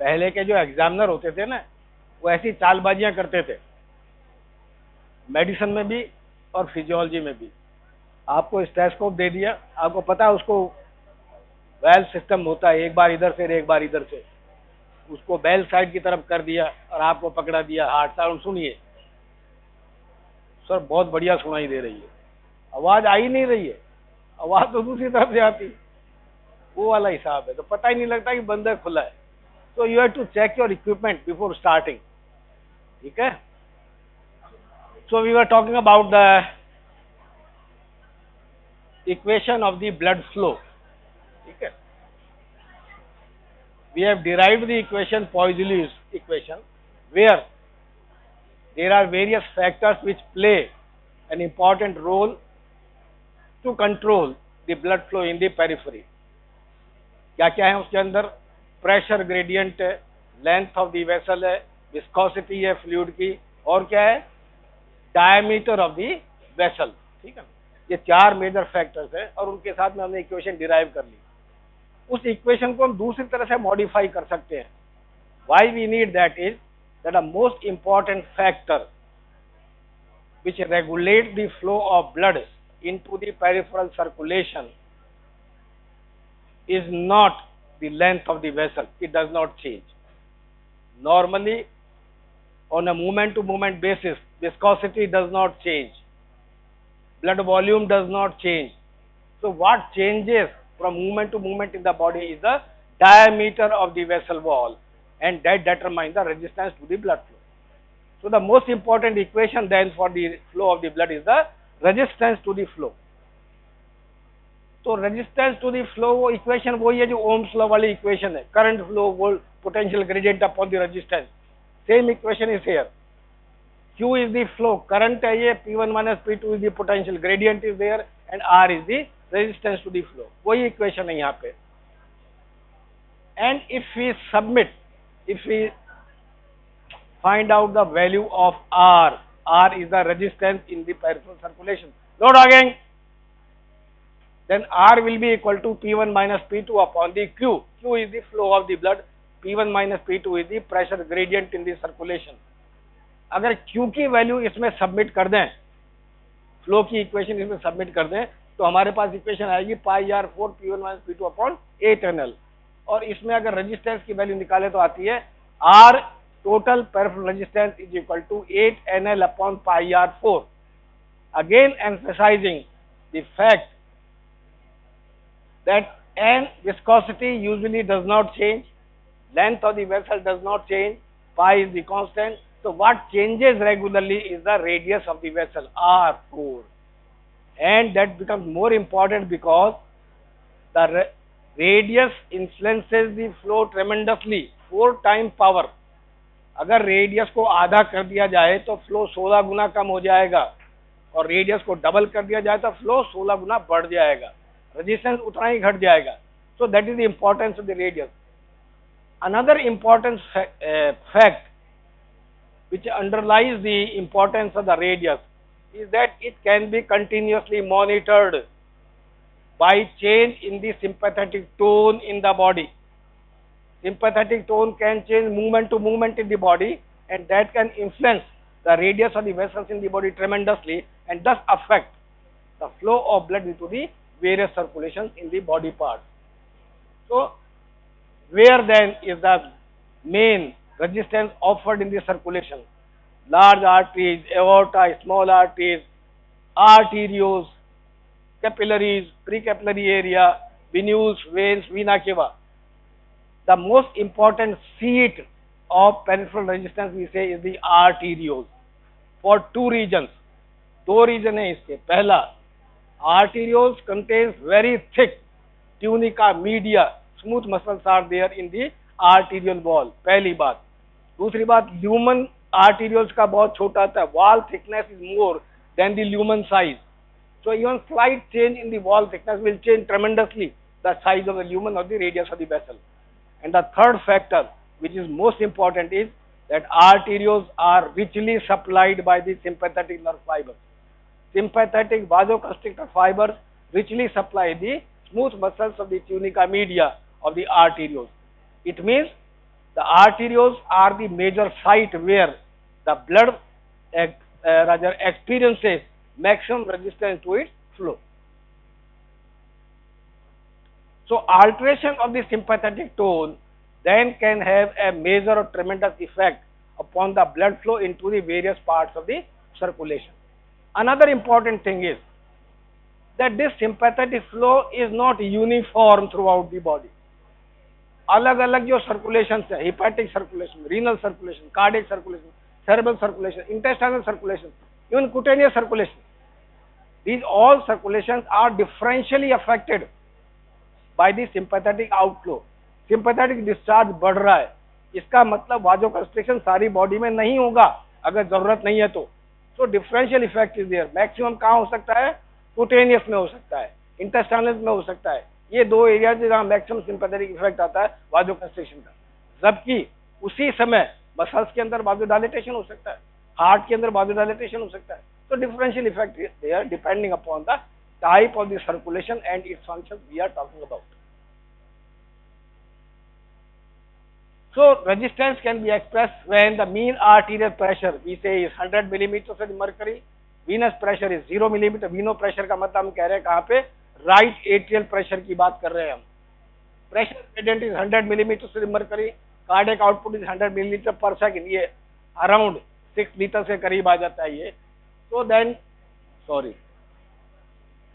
पहले के जो एग्जामिनर होते थे ना, वो ऐसी चालबाजियां करते थे, मेडिसिन में भी और फिजियोलॉजी में भी। आपको स्टेथोस्कोप दे दिया, आपको पता है उसको वेल सिस्टम होता है, एक बार इधर से एक बार इधर से, उसको बेल साइड की तरफ कर दिया और आपको पकड़ा दिया हार्ट साउंड सुनिए। सर बहुत बढ़िया सुनाई दे रही है, आवाज आ ही नहीं रही है, आवाज तो दूसरी तरफ से आती, वो वाला हिसाब है, तो पता ही नहीं लगता कि बंदर खुला है। तो you have to check your equipment before starting, ठीक है। So we were talking about the equation of the blood flow, ठीक है। We have derived the equation, Poiseuille's equation, where there are various factors which play an important role to control the blood flow in the periphery. क्या क्या है उसके अंदर? Pressure gradient है, length of the vessel है, viscosity है fluid की, और क्या है? डायमीटर ऑफ द वेसल, ठीक है। ये चार मेजर फैक्टर्स है और उनके साथ में हमने इक्वेशन डिराइव कर ली। उस इक्वेशन को हम दूसरी तरह से मॉडिफाई कर सकते हैं। Why we need that is that the most important factor which regulate the flow of blood into the peripheral circulation is not the length of the vessel. It does not change. Normally, on a moment to moment basis, viscosity does not change, blood volume does not change. So what changes from moment to moment in the body is the diameter of the vessel wall, and that determines the resistance to the blood flow. So the most important equation then for the flow of the blood is the resistance to the flow. तो resistance to the flow वो equation वही है जो Ohm's law वाली equation है, current flow volt potential gradient upon the resistance, same equation is here. Q is the flow, current है ये, P1 minus P2 is the potential gradient is there, and R is the resistance to the flow, वही equation है यहाँ पे। And if we find out the value of R is the resistance in the peripheral circulation, load again, then R will be equal to P1 minus P2 upon the Q. Q is the flow of the blood, P1 minus P2 is the pressure gradient in the circulation. अगर Q की value इसमें submit कर दें, flow की equation इसमें submit कर दें, तो हमारे पास इक्वेशन आएगी pi r 4 P1 minus P2 upon 8 NL, और इसमें अगर रेजिस्टेंस की वैल्यू निकाले तो आती है R total peripheral resistance is equal to 8 NL upon pi R4. Again emphasizing the fact that N viscosity usually does not change, length of the vessel does not change, pi is the constant. So what changes regularly is the radius of the vessel, R4, and that becomes more important because the radius influences the flow tremendously, 4 times power. अगर radius को आधा कर दिया जाए तो flow 16 गुना कम हो जाएगा, और रेडियस को डबल कर दिया जाए तो फ्लो 16 गुना बढ़ जाएगा, रेजिस्टेंस उतना ही घट जाएगा। So that is the importance of the radius. Another important fact which underlies the importance of the radius is that it can be continuously monitored by change in the sympathetic tone in the body. Sympathetic tone can change movement to movement in the body, and that can influence the radius of the vessels in the body tremendously, and thus affect the flow of blood into the various circulations in the body parts. So, where then is the main resistance offered in the circulation? Large arteries, aorta, small arteries, arterioles, capillaries, precapillary area, venules, veins, vena cava. The most important seat of peripheral resistance we say is the arterioles, for 2 reasons. 2 reasons है इसके। पहला, arterioles contains very thick tunica media, smooth muscles are there in the arterial wall, पहली बात। दूसरी बात, lumen arterioles का बहुत छोटा था, wall thickness is more than the lumen size, so even slight change in the wall thickness will change tremendously the size of the lumen or the radius of the vessel. And the third factor, which is most important, is that arterioles are richly supplied by the sympathetic nerve fibers. Sympathetic vasoconstrictor fibers richly supply the smooth muscles of the tunica media of the arterioles. It means The arterioles are the major site where the blood rather experiences maximum resistance to its flow. So alteration of the sympathetic tone then can have a major or tremendous effect upon the blood flow into the various parts of the circulation. Another important thing is that this sympathetic flow is not uniform throughout the body. अलग अलग जो circulation है, hepatic circulation, renal circulation, cardiac circulation, cerebral circulation, intestinal circulation, even cutaneous circulation, these all circulations are differentially affected by the sympathetic outflow. sympathetic discharge बढ़ रहा है, इसका मतलब vasoconstriction सारी बॉडी में नहीं होगा अगर जरूरत नहीं है तो. So differential effect is there. Maximum कहाँ हो सकता है? कुटेनियस में हो सकता है, इंटेस्टाइनल में हो सकता है. ये दो एरिया जहाँ मैक्सिमम सिंपैथेटिक इफेक्ट आता है वाजोकंस्ट्रिक्शन का. जबकि उसी समय मसल्स के अंदर वाजोडाइलेटेशन हो सकता है, हार्ट के अंदर वाजोडाइलेटेशन हो सकता है. तो differential effect there depending upon the type of the circulation and its functions we are talking about. So resistance can be expressed when the mean arterial pressure we say is 100 millimeters of mercury, venous pressure is 0 millimeter. venous pressure का मतलब हम कह रहे हैं कहाँ पे? Right atrial pressure की बात कर रहे हैं हम. Pressure gradient is 100 millimeters of mercury, cardiac output is 100 millilitre पर सेकंड. ये अराउंड 6 लीटर के करीब आ जाता है ये. तो then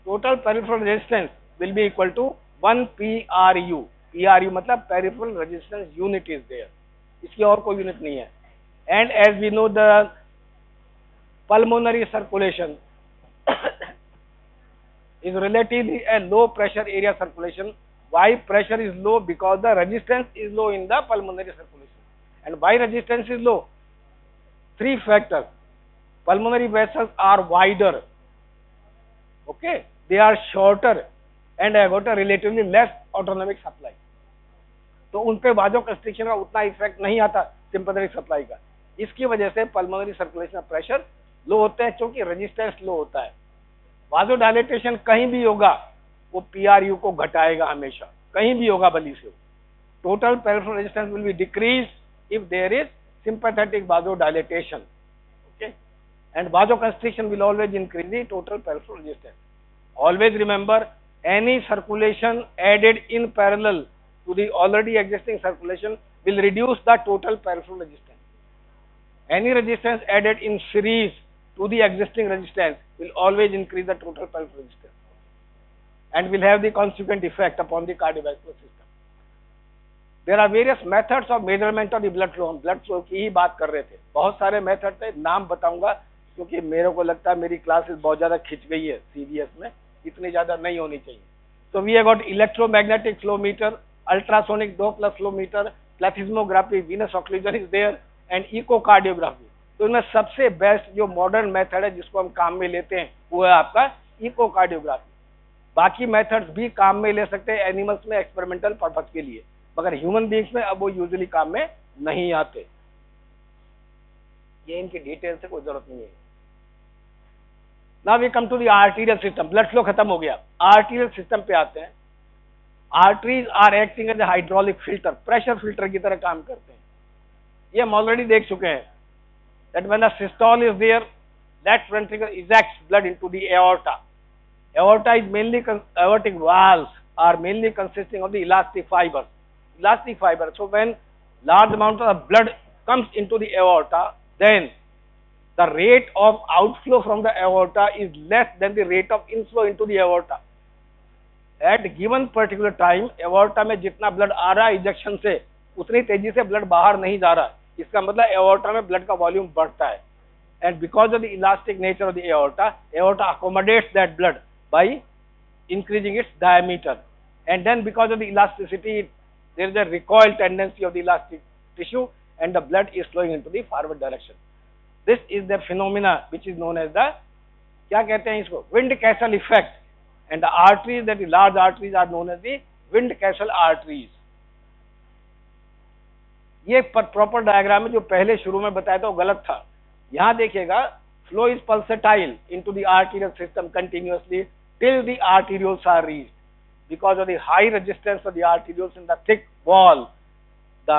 total peripheral resistance will be equal to 1 PRU. PRU मतलब peripheral resistance unit is there. इसकी और कोई यूनिट नहीं है. And as we know the pulmonary circulation is relatively a low pressure area circulation. Why pressure is low? Because the resistance is low in the pulmonary circulation. And why resistance is low? Three factors. Pulmonary vessels are wider. Okay, they are shorter and have got a relatively less autonomic supply. तो उन पे वाजोकंस्ट्रिक्शन का उतना effect नहीं आता sympathetic supply का. इसकी वजह से पल्मोनरी सर्कुलेशन प्रेशर लो होता है क्योंकि रेजिस्टेंस लो होता है. वाजोडाइलेटेशन कहीं भी होगा वो पीआरयू को घटाएगा हमेशा, कहीं भी होगा भली से. Total peripheral resistance will be decrease if there is sympathetic vasodilatation. Okay, and vasoconstriction will always increase the total peripheral resistance. Always remember, any circulation added in parallel to the already existing circulation will reduce the total peripheral resistance. Any resistance added in series to the existing resistance will always increase the total peripheral resistance and will have the consequent effect upon the cardiovascular system. There are various methods of measurement of the blood flow. हम blood flow की ही बात कर रहे थे. बहुत सारे method थे, नाम बताऊंगा क्योंकि मेरे को लगता है मेरी क्लासेस बहुत ज्यादा खिंच गई है सीबीएस में, इतनी ज्यादा नहीं होनी चाहिए. So we have got electromagnetic flow meter, ultrasonic Doppler flow meter, plethysmography, venous occlusion is there and echocardiography. तो इनमें सबसे बेस्ट जो मॉडर्न मेथड है जिसको हम काम में लेते हैं वो है आपका इकोकार्डियोग्राफी. बाकी मेथड्स भी काम में ले सकते हैं एनिमल्स में एक्सपेरिमेंटल पर्पज के लिए, मगर ह्यूमन बींग्स में अब वो यूजुअली काम में नहीं आते. ये इनकी डिटेल से कोई जरूरत नहीं है. Now we come to the arterial system. Blood flow खत्म हो गया, आर्टीरियल सिस्टम पे आते हैं. Arteries are acting as a hydraulic filter, pressure filter की तरह काम करते हैं. ये हम ऑलरेडी देख चुके हैं that when the systole is there, left ventricle ejects blood into the aorta. Aorta is mainly aortic valves are mainly consisting of the elastic fibers. So when large amount of blood comes into the aorta, then the rate of outflow from the aorta is less than the rate of inflow into the aorta. At given particular time, aorta में जितना blood आ रहा है ejection से उतनी तेजी से blood बाहर नहीं जा रहा. इसका मतलब एओर्टा में ब्लड का वॉल्यूम बढ़ता है. And because of the elastic nature of the aorta accommodates that blood by increasing its diameter. And then because of the elasticity there is a recoil tendency of the elastic tissue and the blood is flowing into the forward direction. This is the phenomena which is known as the, क्या कहते हैं इसको, windkessel effect. And the arteries that the large arteries are known as the wind castle arteries. ये proper diagram है जो पहले शुरू में बताया था वो गलत था. यहां देखिएगा, flow is pulsatile into the arterial system continuously till the arterioles are reached. Because of the high resistance of the arterioles in the thick wall, the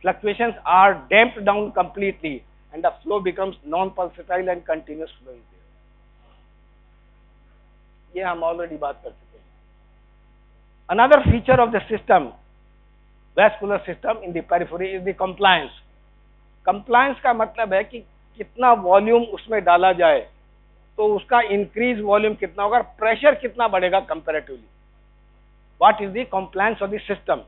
fluctuations are damped down completely and the flow becomes non-pulsatile and continuous flow is there. ये हम already बात कर चुके हैं. Another feature of the system, vascular system in the periphery is the compliance. Compliance का मतलब है कि कितना वॉल्यूम उसमें डाला जाए तो उसका इंक्रीज वॉल्यूम कितना होगा, प्रेशर कितना बढ़ेगा comparatively. What is the compliance of the system?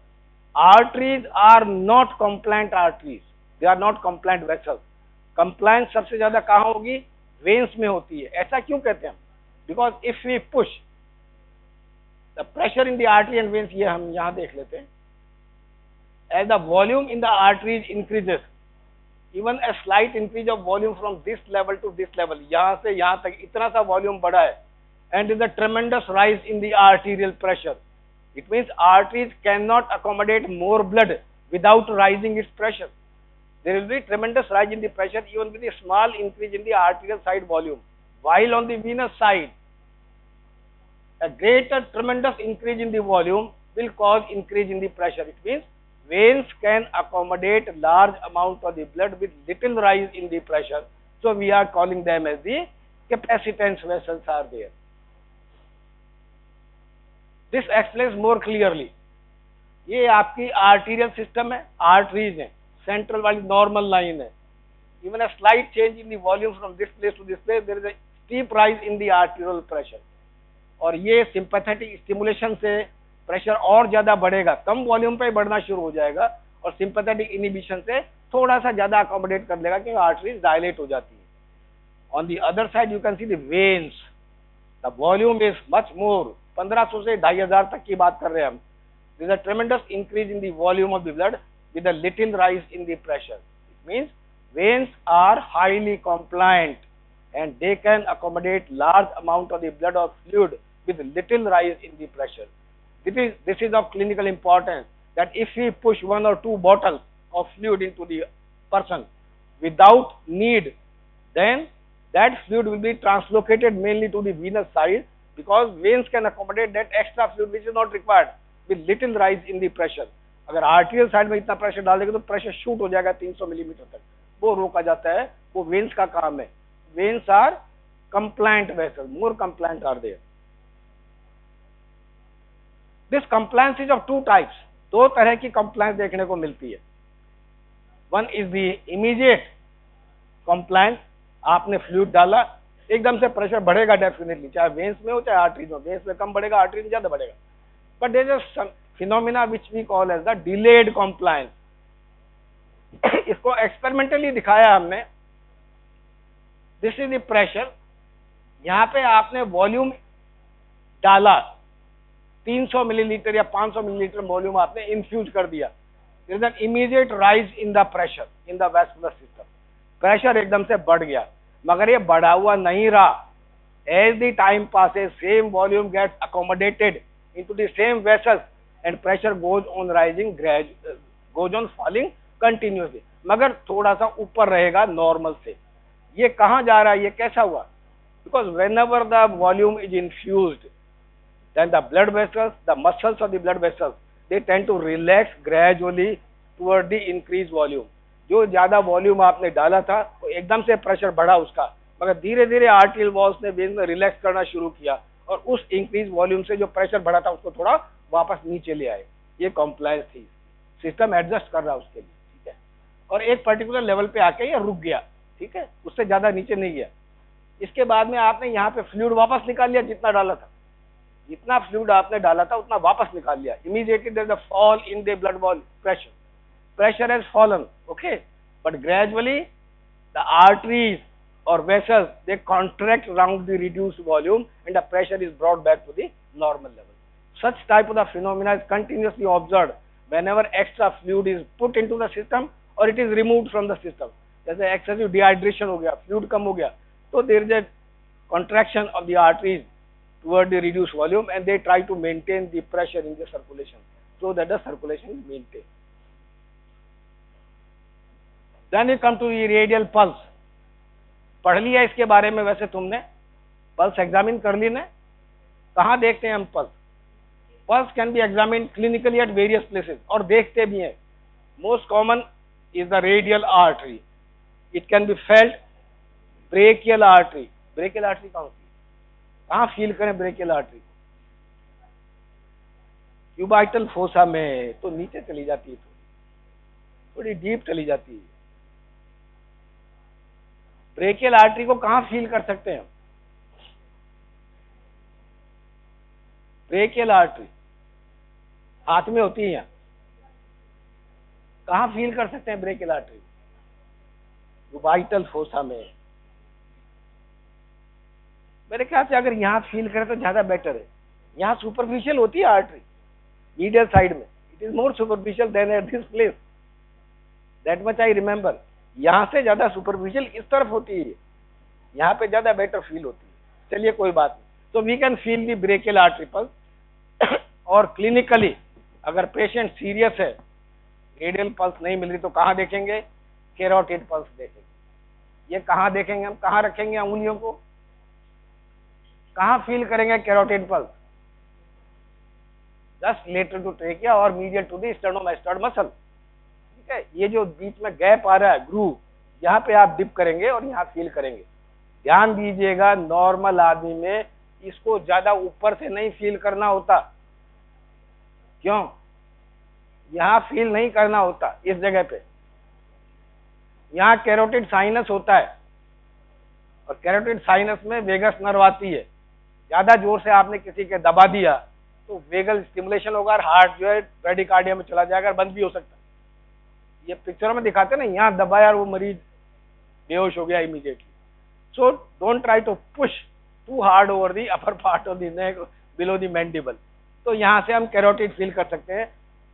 Arteries are not compliant arteries, they are not compliant vessels. Compliance सबसे ज्यादा कहां होगी? वेन्स में होती है. ऐसा क्यों कहते हैं हम? Because if we push the pressure in the artery and veins, ये हम यहां देख लेते हैं, as the volume in the arteries increases, even a slight increase of volume from this level to this level, यहां से यहां तक इतना सा वॉल्यूम बढ़ा है, and is a tremendous rise in the arterial pressure. It means arteries cannot accommodate more blood without rising its pressure. There will be tremendous rise in the pressure even with a small increase in the arterial side volume. While on the venous side, a greater tremendous increase in the volume will cause increase in the pressure. It means veins can accommodate large amount of the blood with little rise in the pressure. So we are calling them as the capacitance vessels are there. This explains more clearly. ये आपकी arterial system है, arteries है, central वाली normal line है. Even a slight change in the volume from this place to this place, there is a steep rise in the arterial pressure. और ये sympathetic stimulation से pressure और ज्यादा बढ़ेगा, कम वॉल्यूम पे बढ़ना शुरू हो जाएगा, और सिंपैथेटिक इनिबिशन से थोड़ा सा ज्यादा अकोमोडेट कर लेगा क्योंकि आर्टरीज डायलेट हो जाती है. On the other side you can see the veins, the volume is much more. 1500 से 2500 तक की बात कर रहे हैं हम. There is a tremendous increase in the volume of the blood with a little rise in the pressure. It means veins are highly compliant and they can accommodate large amount of the blood or fluid with little rise in the pressure. This is of clinical importance, that if we push 1 or 2 bottles of fluid into the person without need, then that fluid will be translocated mainly to the venous side, because veins can accommodate that extra fluid which is not required with little rise in the pressure. अगर arterial side में इतना pressure डाल देगा तो pressure shoot हो जाएगा 300 millimetre तक, वो रोका जाता है. वो वेन्स का काम है. Veins are compliant vessel, more compliant are there. This compliance is of 2 types. 2 तरह की कंप्लायंस देखने को मिलती है. One is the immediate compliance. आपने फ्लूइड डाला, एकदम से प्रेशर बढ़ेगा डेफिनेटली, चाहे वेन्स में हो चाहे आर्टरीज में. वेन्स में कम बढ़ेगा, आर्टरीज में ज्यादा बढ़ेगा. But there is a phenomena which we call as the delayed compliance. इसको एक्सपेरिमेंटली दिखाया हमने. This is the pressure. यहाँ पे आपने वॉल्यूम डाला, 300 मिलीलीटर या 500 मिलीलीटर वॉल्यूम आपने इन्फ्यूज कर दिया. There is an immediate rise in the pressure in the vascular system. Pressure एकदम से बढ़ गया, मगर ये बढ़ा हुआ नहीं रहा. As the time passes, same volume gets accommodated into the same vessels and pressure goes on rising, goes on falling continuously, मगर थोड़ा सा ऊपर रहेगा नॉर्मल से. ये कहाँ जा रहा है, ये कैसा हुआ? Because when ever the volume is infused, then the blood vessels, the muscles of the blood vessels, they tend to relax gradually toward the increased volume. जो ज्यादा वॉल्यूम आपने डाला था तो एकदम से प्रेशर बढ़ा उसका, मगर धीरे धीरे आर्टरियल वॉल्स ने वेन में रिलैक्स करना शुरू किया और उस इंक्रीज वॉल्यूम से जो प्रेशर बढ़ा था उसको थोड़ा वापस नीचे ले आए. ये कॉम्प्लायंस थी. सिस्टम एडजस्ट कर रहा है उसके लिए. ठीक है. और एक पर्टिकुलर लेवल पे आके ये रुक गया. ठीक है, उससे ज्यादा नीचे नहीं गया. इसके बाद में आपने यहाँ पे फ्लूइड वापस निकाल लिया, जितना डाला था, जितना फ्लूइड आपने डाला था उतना वापस निकाल लिया. Immediately there is a fall in the blood volume pressure. Pressure has fallen, okay, but gradually the arteries or vessels, they contract around the reduced volume and the pressure is brought back to the normal level. Such type of the phenomena is continuously observed whenever extra fluid is put into the system or it is removed from the system. जैसे excessive dehydration हो गया, fluid कम हो गया, तो there is a contraction of the arteries toward the reduced volume and they try to maintain the pressure in the circulation so that the circulation is maintained. Then we come to the radial pulse. पढ़ लिया इसके बारे में वैसे तुमने, pulse examine कर ली ना. कहाँ देखते हैं हम pulse? Pulse can B examine clinically at various places, और देखते भी हैं. Most common is the radial artery. It can be felt brachial artery. Brachial artery कहाँ होती है? कहाँ फील करें brachial artery को? क्यूबाइटल फोसा में, तो नीचे चली जाती है, थोड़ी डीप चली जाती है। ब्रेकियल आर्टरी को कहाँ फील कर सकते हैं? ब्रेकियल आर्टरी हाथ में होती है, यहाँ कहाँ फील कर सकते हैं ब्रेकियल आर्टरी? क्यूबाइटल फोसा में। मेरे ख्याल से अगर यहाँ फील करें तो ज्यादा बेटर है। यहाँ सुपरफिशियल होती है आर्टरी मीडियल साइड में, it is more superficial than at this place, that much I remember. यहाँ से ज्यादा सुपरफिशियल इस तरफ होती है, यहाँ पे ज्यादा बेटर फील होती है। चलिए कोई बात नहीं। तो we can feel the brachial artery pulse. और क्लिनिकली अगर पेशेंट सीरियस है, रेडियल पल्स नहीं मिल रही, तो कहाँ देखेंगे? कैरोटिड पल्स देखेंगे। ये कहाँ देखेंगे हम? कहाँ रखेंगे उंगलियों को? कहाँ फील करेंगे carotid pulse? Just lateral to trachea और medial to the sternomastoid muscle. ठीक है, ये जो बीच में गैप आ रहा है, ग्रूव, यहाँ पे आप डिप करेंगे और यहाँ फील करेंगे। ध्यान दीजिएगा, नॉर्मल आदमी में इसको ज्यादा ऊपर से नहीं फील करना होता। क्यों? यहाँ फील नहीं करना होता इस जगह पे। यहाँ कैरोटिड साइनस होता है और कैरोटिड साइनस में वेगस नर्व आती है। ज्यादा जोर से आपने किसी के दबा दिया तो वेगल स्टिमुलेशन होगा और हार्ट जो है ब्रेडिकार्डिया में चला जाएगा, बंद भी हो सकता है। ये पिक्चर में दिखाते ना, यहाँ दबाया और वो मरीज बेहोश हो गया immediately. So don't try to push too hard over the upper part of the neck below the mandible. तो यहाँ से हम कैरोटिड फील कर सकते हैं।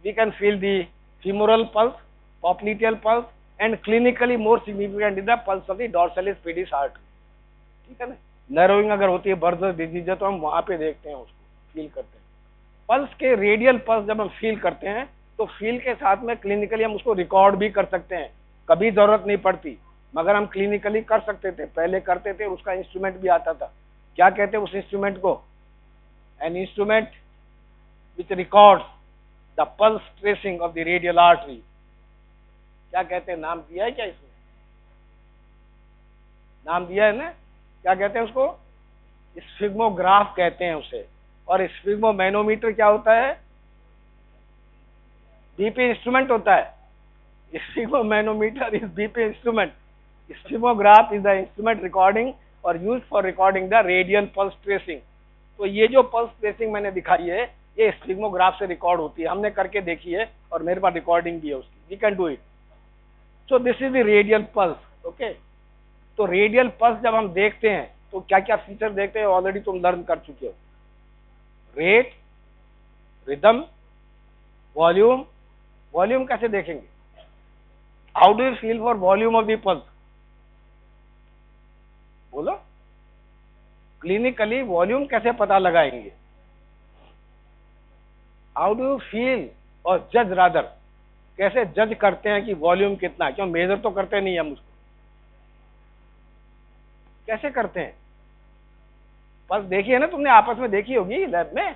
We can feel the femoral pulse, popliteal pulse and clinically more significant is the pulse of the dorsalis pedis artery। ठीक है ना? नर्विंग अगर होती है, बर्जर डिजीज है, तो हम वहां पे देखते हैं, उसको फील करते हैं। पल्स के रेडियल पल्स जब हम फील करते हैं तो फील के साथ में क्लिनिकली हम उसको रिकॉर्ड भी कर सकते हैं। कभी जरूरत नहीं पड़ती, मगर हम क्लिनिकली कर सकते थे, पहले करते थे। उसका इंस्ट्रूमेंट भी आता था। क्या कहते हैं उस इंस्ट्रूमेंट को? An instrument which records the pulse tracing of the radial artery. क्या कहते हैं? नाम दिया है क्या इसमें? नाम दिया है ना? क्या कहते हैं उसको? स्फिग्मोग्राफ कहते हैं उसे। और स्फिग्मोमैनोमीटर क्या होता है? बीपी इंस्ट्रूमेंट होता है। Sphygmomanometer is BP instrument. Sphygmograph is the instrument recording और use for recording the radial pulse tracing. तो ये जो पल्स ट्रेसिंग मैंने दिखाई है, ये स्फिग्मोग्राफ से रिकॉर्ड होती है। हमने करके देखी है और मेरे पास रिकॉर्डिंग भी है उसकी। We can do it. So this is the radial pulse. Okay, तो रेडियल पल्स जब हम देखते हैं तो क्या क्या फीचर देखते हैं, ऑलरेडी तुम लर्न कर चुके हो। Rate, rhythm, volume. वॉल्यूम कैसे देखेंगे? How do you feel for volume of the pulse? बोलो, क्लिनिकली वॉल्यूम कैसे पता लगाएंगे? हाउ डू यू फील और जज रादर, कैसे जज करते हैं कि वॉल्यूम कितना है? क्यों, मेजर तो करते नहीं हम उसको। कैसे करते हैं? पल्स देखी है ना तुमने, आपस में देखी होगी लैब में।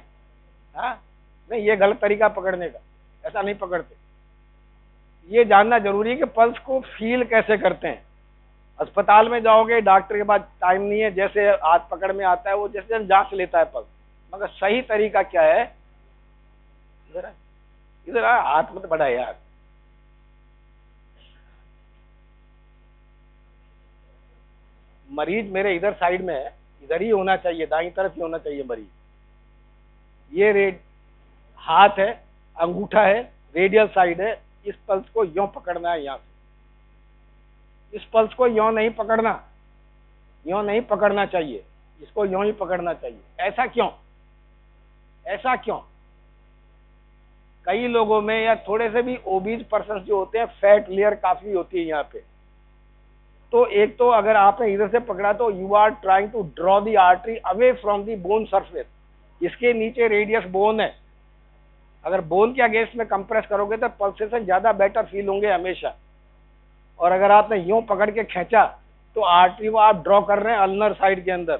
हाँ, नहीं, ये गलत तरीका पकड़ने का, ऐसा नहीं पकड़ते। ये जानना जरूरी है कि पल्स को फील कैसे करते हैं। अस्पताल में जाओगे, डॉक्टर के पास टाइम नहीं है, जैसे हाथ पकड़ में आता है वो जैसे जांच लेता है पल्स, मगर सही तरीका क्या है? इधर हाथ मत बढ़ा यार। मरीज मेरे इधर साइड में है, इधर ही होना चाहिए, दाईं तरफ ही होना चाहिए मरीज। ये रेड हाथ है, अंगूठा है, रेडियल साइड है। इस पल्स को यों पकड़ना है, यहाँ से। इस पल्स को यों नहीं पकड़ना, यों नहीं पकड़ना चाहिए, इसको यों ही पकड़ना चाहिए। ऐसा क्यों? ऐसा क्यों? कई लोगों में या थोड़े से भी ओबीज पर्सन जो होते हैं, फैट लेयर काफी होती है यहाँ पे। तो एक तो अगर आपने इधर से पकड़ा तो you are trying to draw the artery away from the bone surface. इसके नीचे रेडियस बोन है, अगर बोन के अगेंस्ट में कंप्रेस करोगे तो पल्सेशन ज्यादा बेटर फील होंगे हमेशा। और अगर आपने यूं पकड़ के खींचा तो आर्टरी को आप ड्रॉ कर रहे हैं अल्नर साइड के अंदर,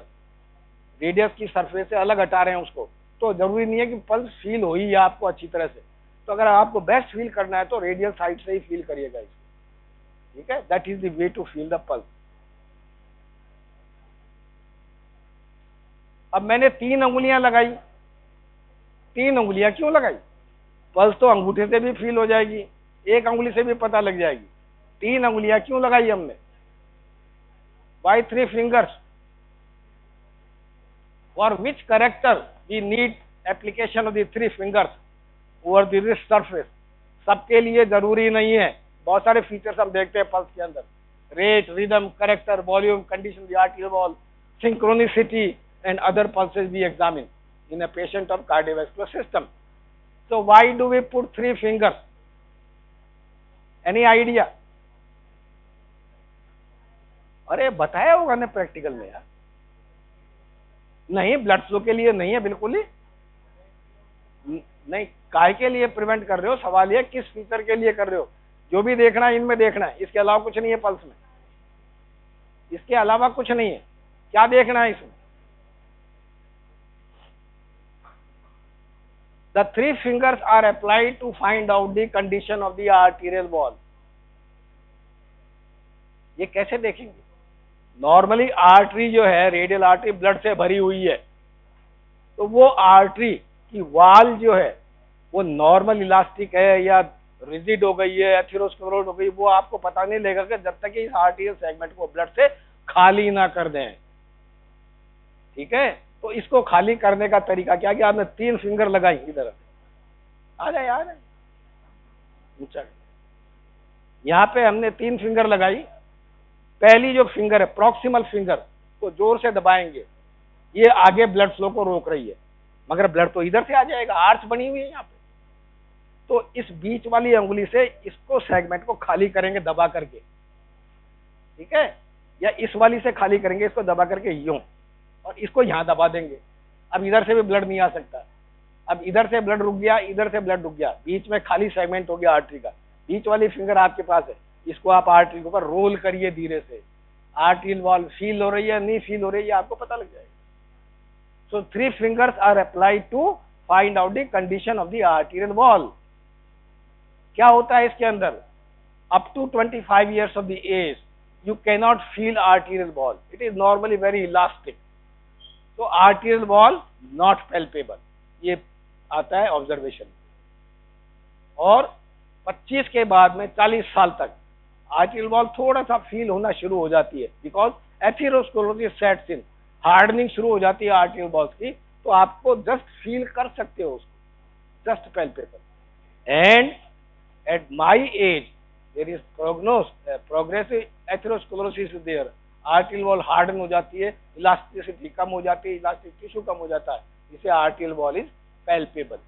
रेडियस की सरफेस से अलग हटा रहे हैं उसको। तो जरूरी नहीं है कि पल्स फील हो ही आपको अच्छी तरह से। तो अगर आपको बेस्ट फील करना है तो रेडियल साइड से ही फील करिएगा इसको। ठीक है, that is the way to feel the pulse. अब मैंने 3 उंगलियां लगाई, 3 उंगलियां क्यों लगाई? पल्स तो अंगूठे से भी फील हो जाएगी, एक उंगली से भी पता लग जाएगी। 3 उंगलियां क्यों लगाई हमने? Why 3 fingers? For which character we need application of the 3 fingers over the wrist surface? सबके लिए जरूरी नहीं है, बहुत सारे फीचर्स हम देखते हैं पल्स के अंदर, rate, rhythm, character, volume, condition the आर्टियल wall, synchronicity and other pulses we examine in a patient of cardiovascular system. So why do we put 3 fingers? Any idea? अरे बताया होगा ना प्रैक्टिकल में यार। नहीं, ब्लड फ्लो के लिए नहीं है बिल्कुल ही नहीं। काय के लिए प्रिवेंट कर रहे हो? सवाल ये किस फीचर के लिए कर रहे हो? जो भी देखना है इनमें देखना है, इसके अलावा कुछ नहीं है पल्स में, इसके अलावा कुछ नहीं है। क्या देखना है इसमें? The 3 fingers are applied to find out the condition of the arterial wall. ये कैसे देखेंगे? नॉर्मली आर्टरी जो है, रेडियल आर्टरी ब्लड से भरी हुई है, तो वो आर्टरी की वॉल जो है वो नॉर्मल इलास्टिक है या रिजिड हो गई है, एथेरोस्क्लेरोज हो गई, वो आपको पता नहीं लगेगा कि जब तक इस आर्टीरियल सेगमेंट को ब्लड से खाली ना कर दें। ठीक है, तो इसको खाली करने का तरीका क्या कि आपने 3 फिंगर लगाई, इधर आ जाए यार, यहाँ पे हमने 3 फिंगर लगाई। पहली जो फिंगर है प्रॉक्सिमल फिंगर को जोर से दबाएंगे, ये आगे ब्लड फ्लो को रोक रही है, मगर ब्लड तो इधर से आ जाएगा, आर्च बनी हुई है यहाँ पे। तो इस बीच वाली अंगुली से इसको सेगमेंट को खाली करेंगे दबा करके, ठीक है, या इस वाली से खाली करेंगे इसको दबा करके यूं, और इसको यहां दबा देंगे। अब इधर से भी ब्लड नहीं आ सकता। अब इधर से ब्लड रुक गया, इधर से ब्लड रुक गया, बीच में खाली सेगमेंट हो गया आर्टरी का। बीच वाली फिंगर आपके पास है, इसको आप आर्टरी के ऊपर रोल करिए धीरे से। आर्टरियल वॉल फील हो रही है नहीं फील हो रही है आपको पता लग जाएगा। So 3 fingers are applied to find out the condition of the arterial wall. क्या होता है इसके अंदर? Up to 25 years of the age you cannot feel arterial wall, it is normally very elastic, so arterial wall not palpable, ये आता है observation. और 25 के बाद में 40 साल तक आर्टेरियल वॉल थोड़ा सा फील होना शुरू हो जाती है, because atherosclerosis sets in, hardening शुरू हो जाती है आर्टेरियल वॉल्स की, तो आपको जस्ट फील कर सकते हो उसको, just palpable. And at my age there is progressive atherosclerosis there, arterial wall harden हो जाती है, इलास्टिसिटी कम हो जाती है, इलास्टिक टिश्यू कम हो जाता है, इसे आर्टेरियल वॉल इज पैल्पेबल।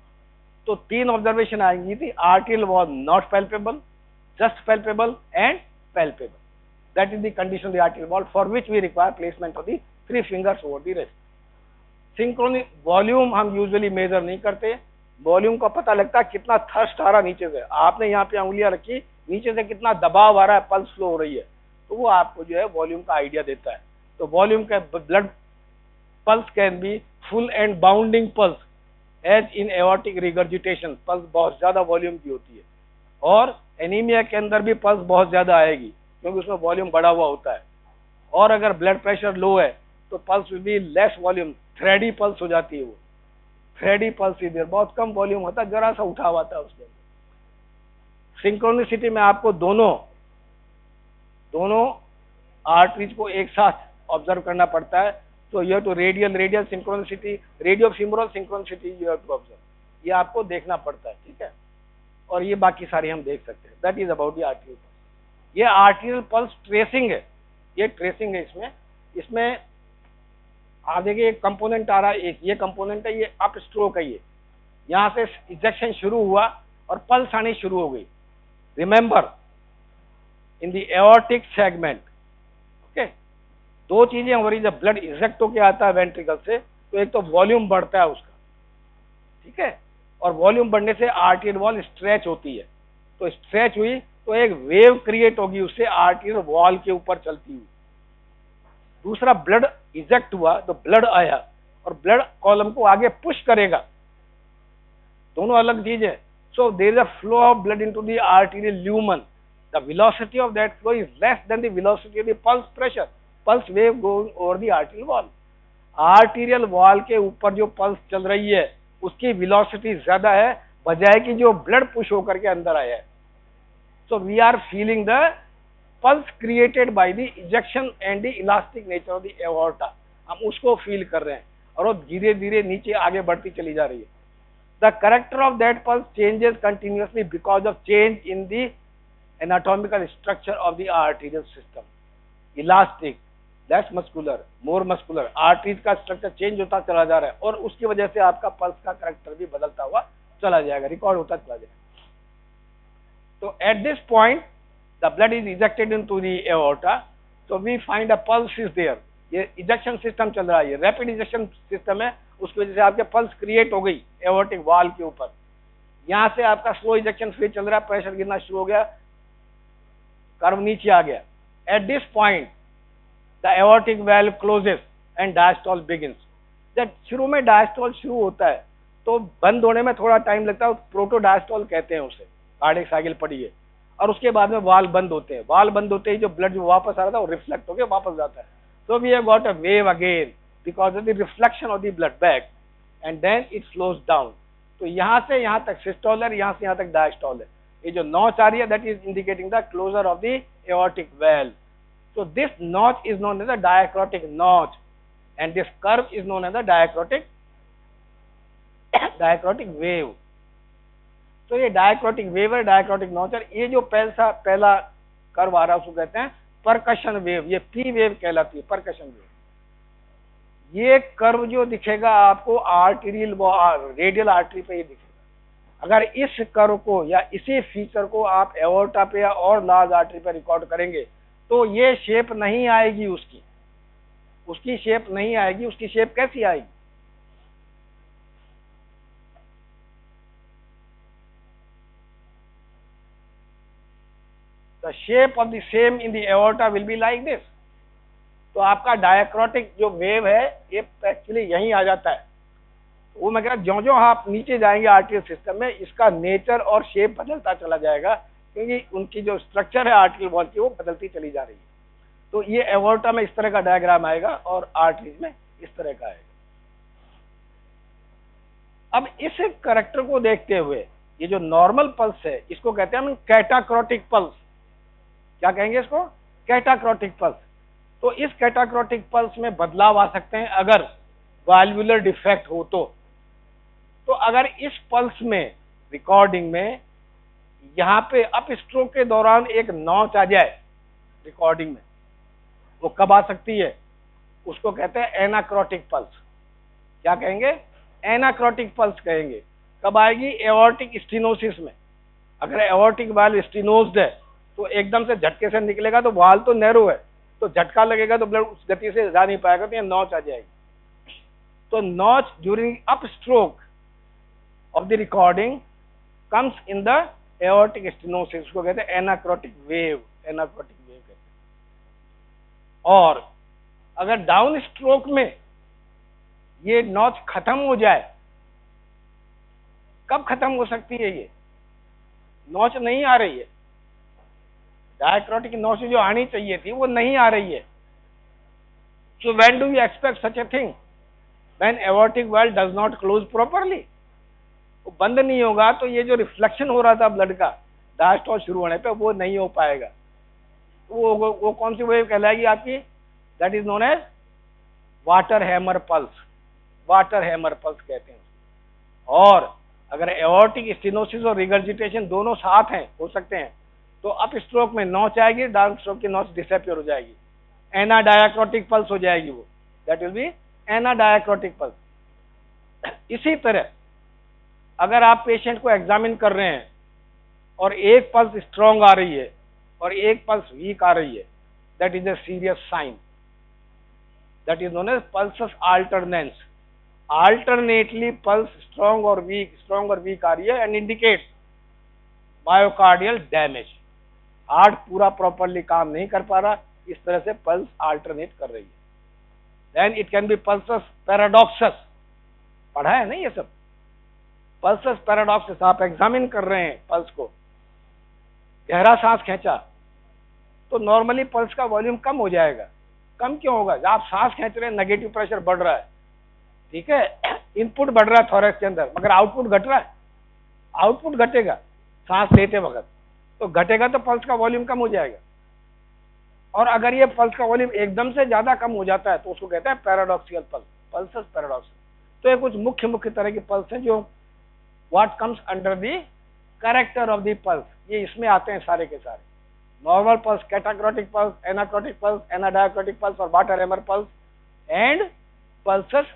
तो 3 ऑब्जर्वेशन आएंगी थी, arterial wall not palpable, just palpable and palpable. That is the condition of the arterial wall for which we require placement of the 3 fingers over the rest. Synchronic volume हम usually measure नहीं करते, volume का पता लगता है कितना thirst आ रहा नीचे से। आपने यहाँ पे उंगलियां रखी, नीचे से कितना दबाव आ रहा है, पल्स फ्लो हो रही है, तो वो आपको जो है वॉल्यूम का आइडिया देता है। तो वॉल्यूम का blood pulse can be full and bounding pulse as in aortic regurgitation, pulse बहुत ज्यादा वॉल्यूम की होती है, और एनीमिया के अंदर भी पल्स बहुत ज्यादा आएगी क्योंकि उसमें वॉल्यूम बढ़ा हुआ होता है। और अगर ब्लड प्रेशर लो है तो pulse will be less volume, थ्रेडी pulse हो जाती है, वो थ्रेडी पल्स इधर बहुत कम वॉल्यूम होता है, जरा सा उठा हुआ था उसके अंदर। सिंक्रोनिसिटी में आपको दोनों आर्टरीज को एक साथ ऑब्जर्व करना पड़ता है। तो you have to radial synchronicity, radio femoral synchronicity you have to observe, ये आपको देखना पड़ता है, ठीक है। और ये बाकी सारे हम देख सकते हैं। That is about the arterial pulse. ये आर्टेरियल पल्स ट्रेसिंग है, ये ट्रेसिंग है। इसमें आप देखिए एक कंपोनेंट आ रहा है, एक ये कंपोनेंट है, ये अप स्ट्रोक है, ये यहाँ से इजेक्शन शुरू हुआ और पल्स आनी शुरू हो गई। Remember in the aortic segment, okay, 2 चीजें हो रही, जब ब्लड इजेक्ट होके आता है वेंट्रिकल से, तो एक तो वॉल्यूम बढ़ता है उसका, ठीक है, और वॉल्यूम बढ़ने से आर्टेरियल वॉल स्ट्रेच होती है। तो स्ट्रेच हुई तो एक वेव क्रिएट होगी उससे आर्टेरियल वॉल के ऊपर चलती हुई। दूसरा, ब्लड इजेक्ट हुआ तो ब्लड आया और ब्लड कॉलम को आगे पुश करेगा, दोनों अलग चीज है। So there is a flow of blood into the arterial lumen, the velocity of that flow is less than the velocity of the pulse pressure, pulse wave going over the arterial wall. Arterial wall के ऊपर जो pulse चल रही है उसकी velocity ज्यादा है बजाय कि जो ब्लड पुश होकर के अंदर आया है. So we are feeling the pulse created by the ejection and the elastic nature of the aorta. हम उसको फील कर रहे हैं और वो धीरे धीरे नीचे आगे बढ़ती चली जा रही है. The character of that pulse changes continuously because of change in the anatomical structure of the arterial system. Elastic, less muscular, more muscular, arteries का स्ट्रक्चर चेंज होता चला जा रहा है और उसकी वजह से आपका पल्स का कैरेक्टर भी बदलता हुआ चला जाएगा, रिकॉर्ड होता चला जाएगा. तो at this point the blood is ejected into the aorta, so we find a pulse is there. ये इजेक्शन सिस्टम चल रहा है, ये रैपिड इजेक्शन सिस्टम है, उसकी वजह से आपके पल्स क्रिएट हो गई एओर्टिक वॉल के ऊपर. यहां से आपका स्लो इजेक्शन फिर चल रहा है, प्रेशर गिरना शुरू हो गया, कर्व नीचे आ गया. Eight this point the aortic valve closes and diastole begins. जब शुरू में डायस्टोल शुरू होता है तो बंद होने में थोड़ा टाइम लगता है, प्रोटो डायस्टोल कहते हैं उसे, कार्डियक साइकिल पड़ी है, और उसके बाद में वाल बंद होते हैं. वाल बंद होते ही जो ब्लड जो वापस आ रहा था वो रिफ्लेक्ट होकर वापस जाता है. So we have got a wave again because of the reflection of the blood back and then it flows down. तो यहाँ से यहाँ तक सिस्टोल है, यहाँ से यहाँ तक डायस्टोल है. ये जो नॉच आ रही है that is indicating the closure of the aortic valve. So this notch is known as a diacrotic notch and this curve is known as a diacrotic wave. तो ये diacrotic wave है, diacrotic notch है. ये जो पहला curve आ रहा है उसको कहते हैं परकशन वेव. ये P वेव कहलाती है, परकशन वेव. ये कर्व जो दिखेगा आपको आर्टेरियल रेडियल आर्टरी पे ही दिखेगा. अगर इस कर्व को या इसी फीचर को आप एओर्टा पे या और लार्ज आर्टरी पे रिकॉर्ड करेंगे तो ये शेप नहीं आएगी, उसकी शेप नहीं आएगी. उसकी शेप कैसी आएगी? The shape of the same in the aorta will be like this. तो आपका डायक्रोटिक जो वेव है ये एक्चुअली यहीं आ जाता है. वो मैं कह रहा ज्यों ज्यों आप नीचे जाएंगे आर्टरियल सिस्टम में इसका नेचर और शेप बदलता चला जाएगा क्योंकि उनकी जो स्ट्रक्चर है आर्टरियल वॉल की वो बदलती चली जा रही है. तो ये एओर्टा में इस तरह का डायग्राम आएगा और आर्टरीज में इस तरह का आएगा. अब इस कैरेक्टर को देखते हुए ये जो नॉर्मल पल्स है इसको कहते हैं हम कैटाक्रोटिक पल्स. क्या कहेंगे इसको? कैटाक्रोटिक पल्स. तो इस कैटाक्रोटिक पल्स में बदलाव आ सकते हैं अगर वाल्वुलर डिफेक्ट हो तो अगर इस पल्स में रिकॉर्डिंग में यहाँ पे अप स्ट्रोक के दौरान एक नॉच आ जाए रिकॉर्डिंग में, वो कब आ सकती है? उसको कहते हैं एनाक्रोटिक पल्स. क्या कहेंगे? एनाक्रोटिक पल्स कहेंगे. कब आएगी? एओर्टिक स्टेनोसिस में. अगर एओर्टिक वाल्व स्टेनोज्ड है तो एकदम से झटके से निकलेगा तो वाल्व तो नैरो है, तो झटका लगेगा तो ब्लड उस गति से जा नहीं पाएगा, तो ये नॉच आ जाएगी. तो notch during up stroke of the recording comes in the aortic stenosis को कहते हैं एनाक्रोटिक वेव. एनाक्रोटिक वेव कहते हैं. और अगर डाउन स्ट्रोक में ये नॉच खत्म हो जाए, कब खत्म हो सकती है? ये नॉच नहीं आ रही है, डायक्रोटिक नॉच जो आनी चाहिए थी वो नहीं आ रही है. So when do we expect such a thing? When aortic valve does not close properly. वो बंद नहीं होगा तो ये जो रिफ्लेक्शन हो रहा था ब्लड का डायस्टोल शुरू होने पे वो नहीं हो पाएगा. वो कौन सी वेव कहलाएगी आपकी? That is known as water hammer pulse. Water hammer pulse कहते हैं. और अगर एओर्टिक स्टेनोसिस और रिगर्जिटेशन दोनों साथ हैं, हो सकते हैं, तो अप स्ट्रोक में नॉच आएगी, डाउन स्ट्रोक की नॉच डिसअपियर हो जाएगी, एना डायक्रोटिक पल्स हो जाएगी. वो that will be anadicrotic pulse. इसी तरह अगर आप पेशेंट को एग्जामिन कर रहे हैं और एक पल्स स्ट्रांग आ रही है और एक पल्स वीक आ रही है, that is a serious sign. That is known as pulsus alternans. Alternately pulse strong और वीक आ रही है and indicate myocardial damage. Heart पूरा प्रॉपरली काम नहीं कर पा रहा, इस तरह से पल्स अल्टरनेट कर रही है. Then it can be pulsus paradoxus. पढ़ा है नहीं ये सब? Pulsus paradoxus. आप एग्जामिन कर रहे हैं पल्स को, गहरा सांस खींचा तो नॉर्मली पल्स का वॉल्यूम कम हो जाएगा। कम क्यों होगा? जब आप सांस खींच रहे हैं नेगेटिव प्रेशर बढ़ रहा है, ठीक है, इनपुट बढ़ रहा है थोरैक्स के अंदर, मगर आउटपुट घट रहा है। आउटपुट घटेगा सांस लेते वक्त, तो घटेगा तो पल्स का वॉल्यूम कम हो जाएगा। और अगर ये पल्स का वॉल्यूम एकदम से ज्यादा कम हो जाता है तो उसको कहते हैं पैराडॉक्सिकल पल्स, पल्सस पैराडॉक्सिकल। तो ये कुछ मुख्य तरह की पल्स है जो what comes under the character of the pulse, ये इसमें आते हैं सारे के सारे। Normal pulse, catacrotic pulse, anacrotic pulse, anadicrotic pulse और water hammer pulse and pulsus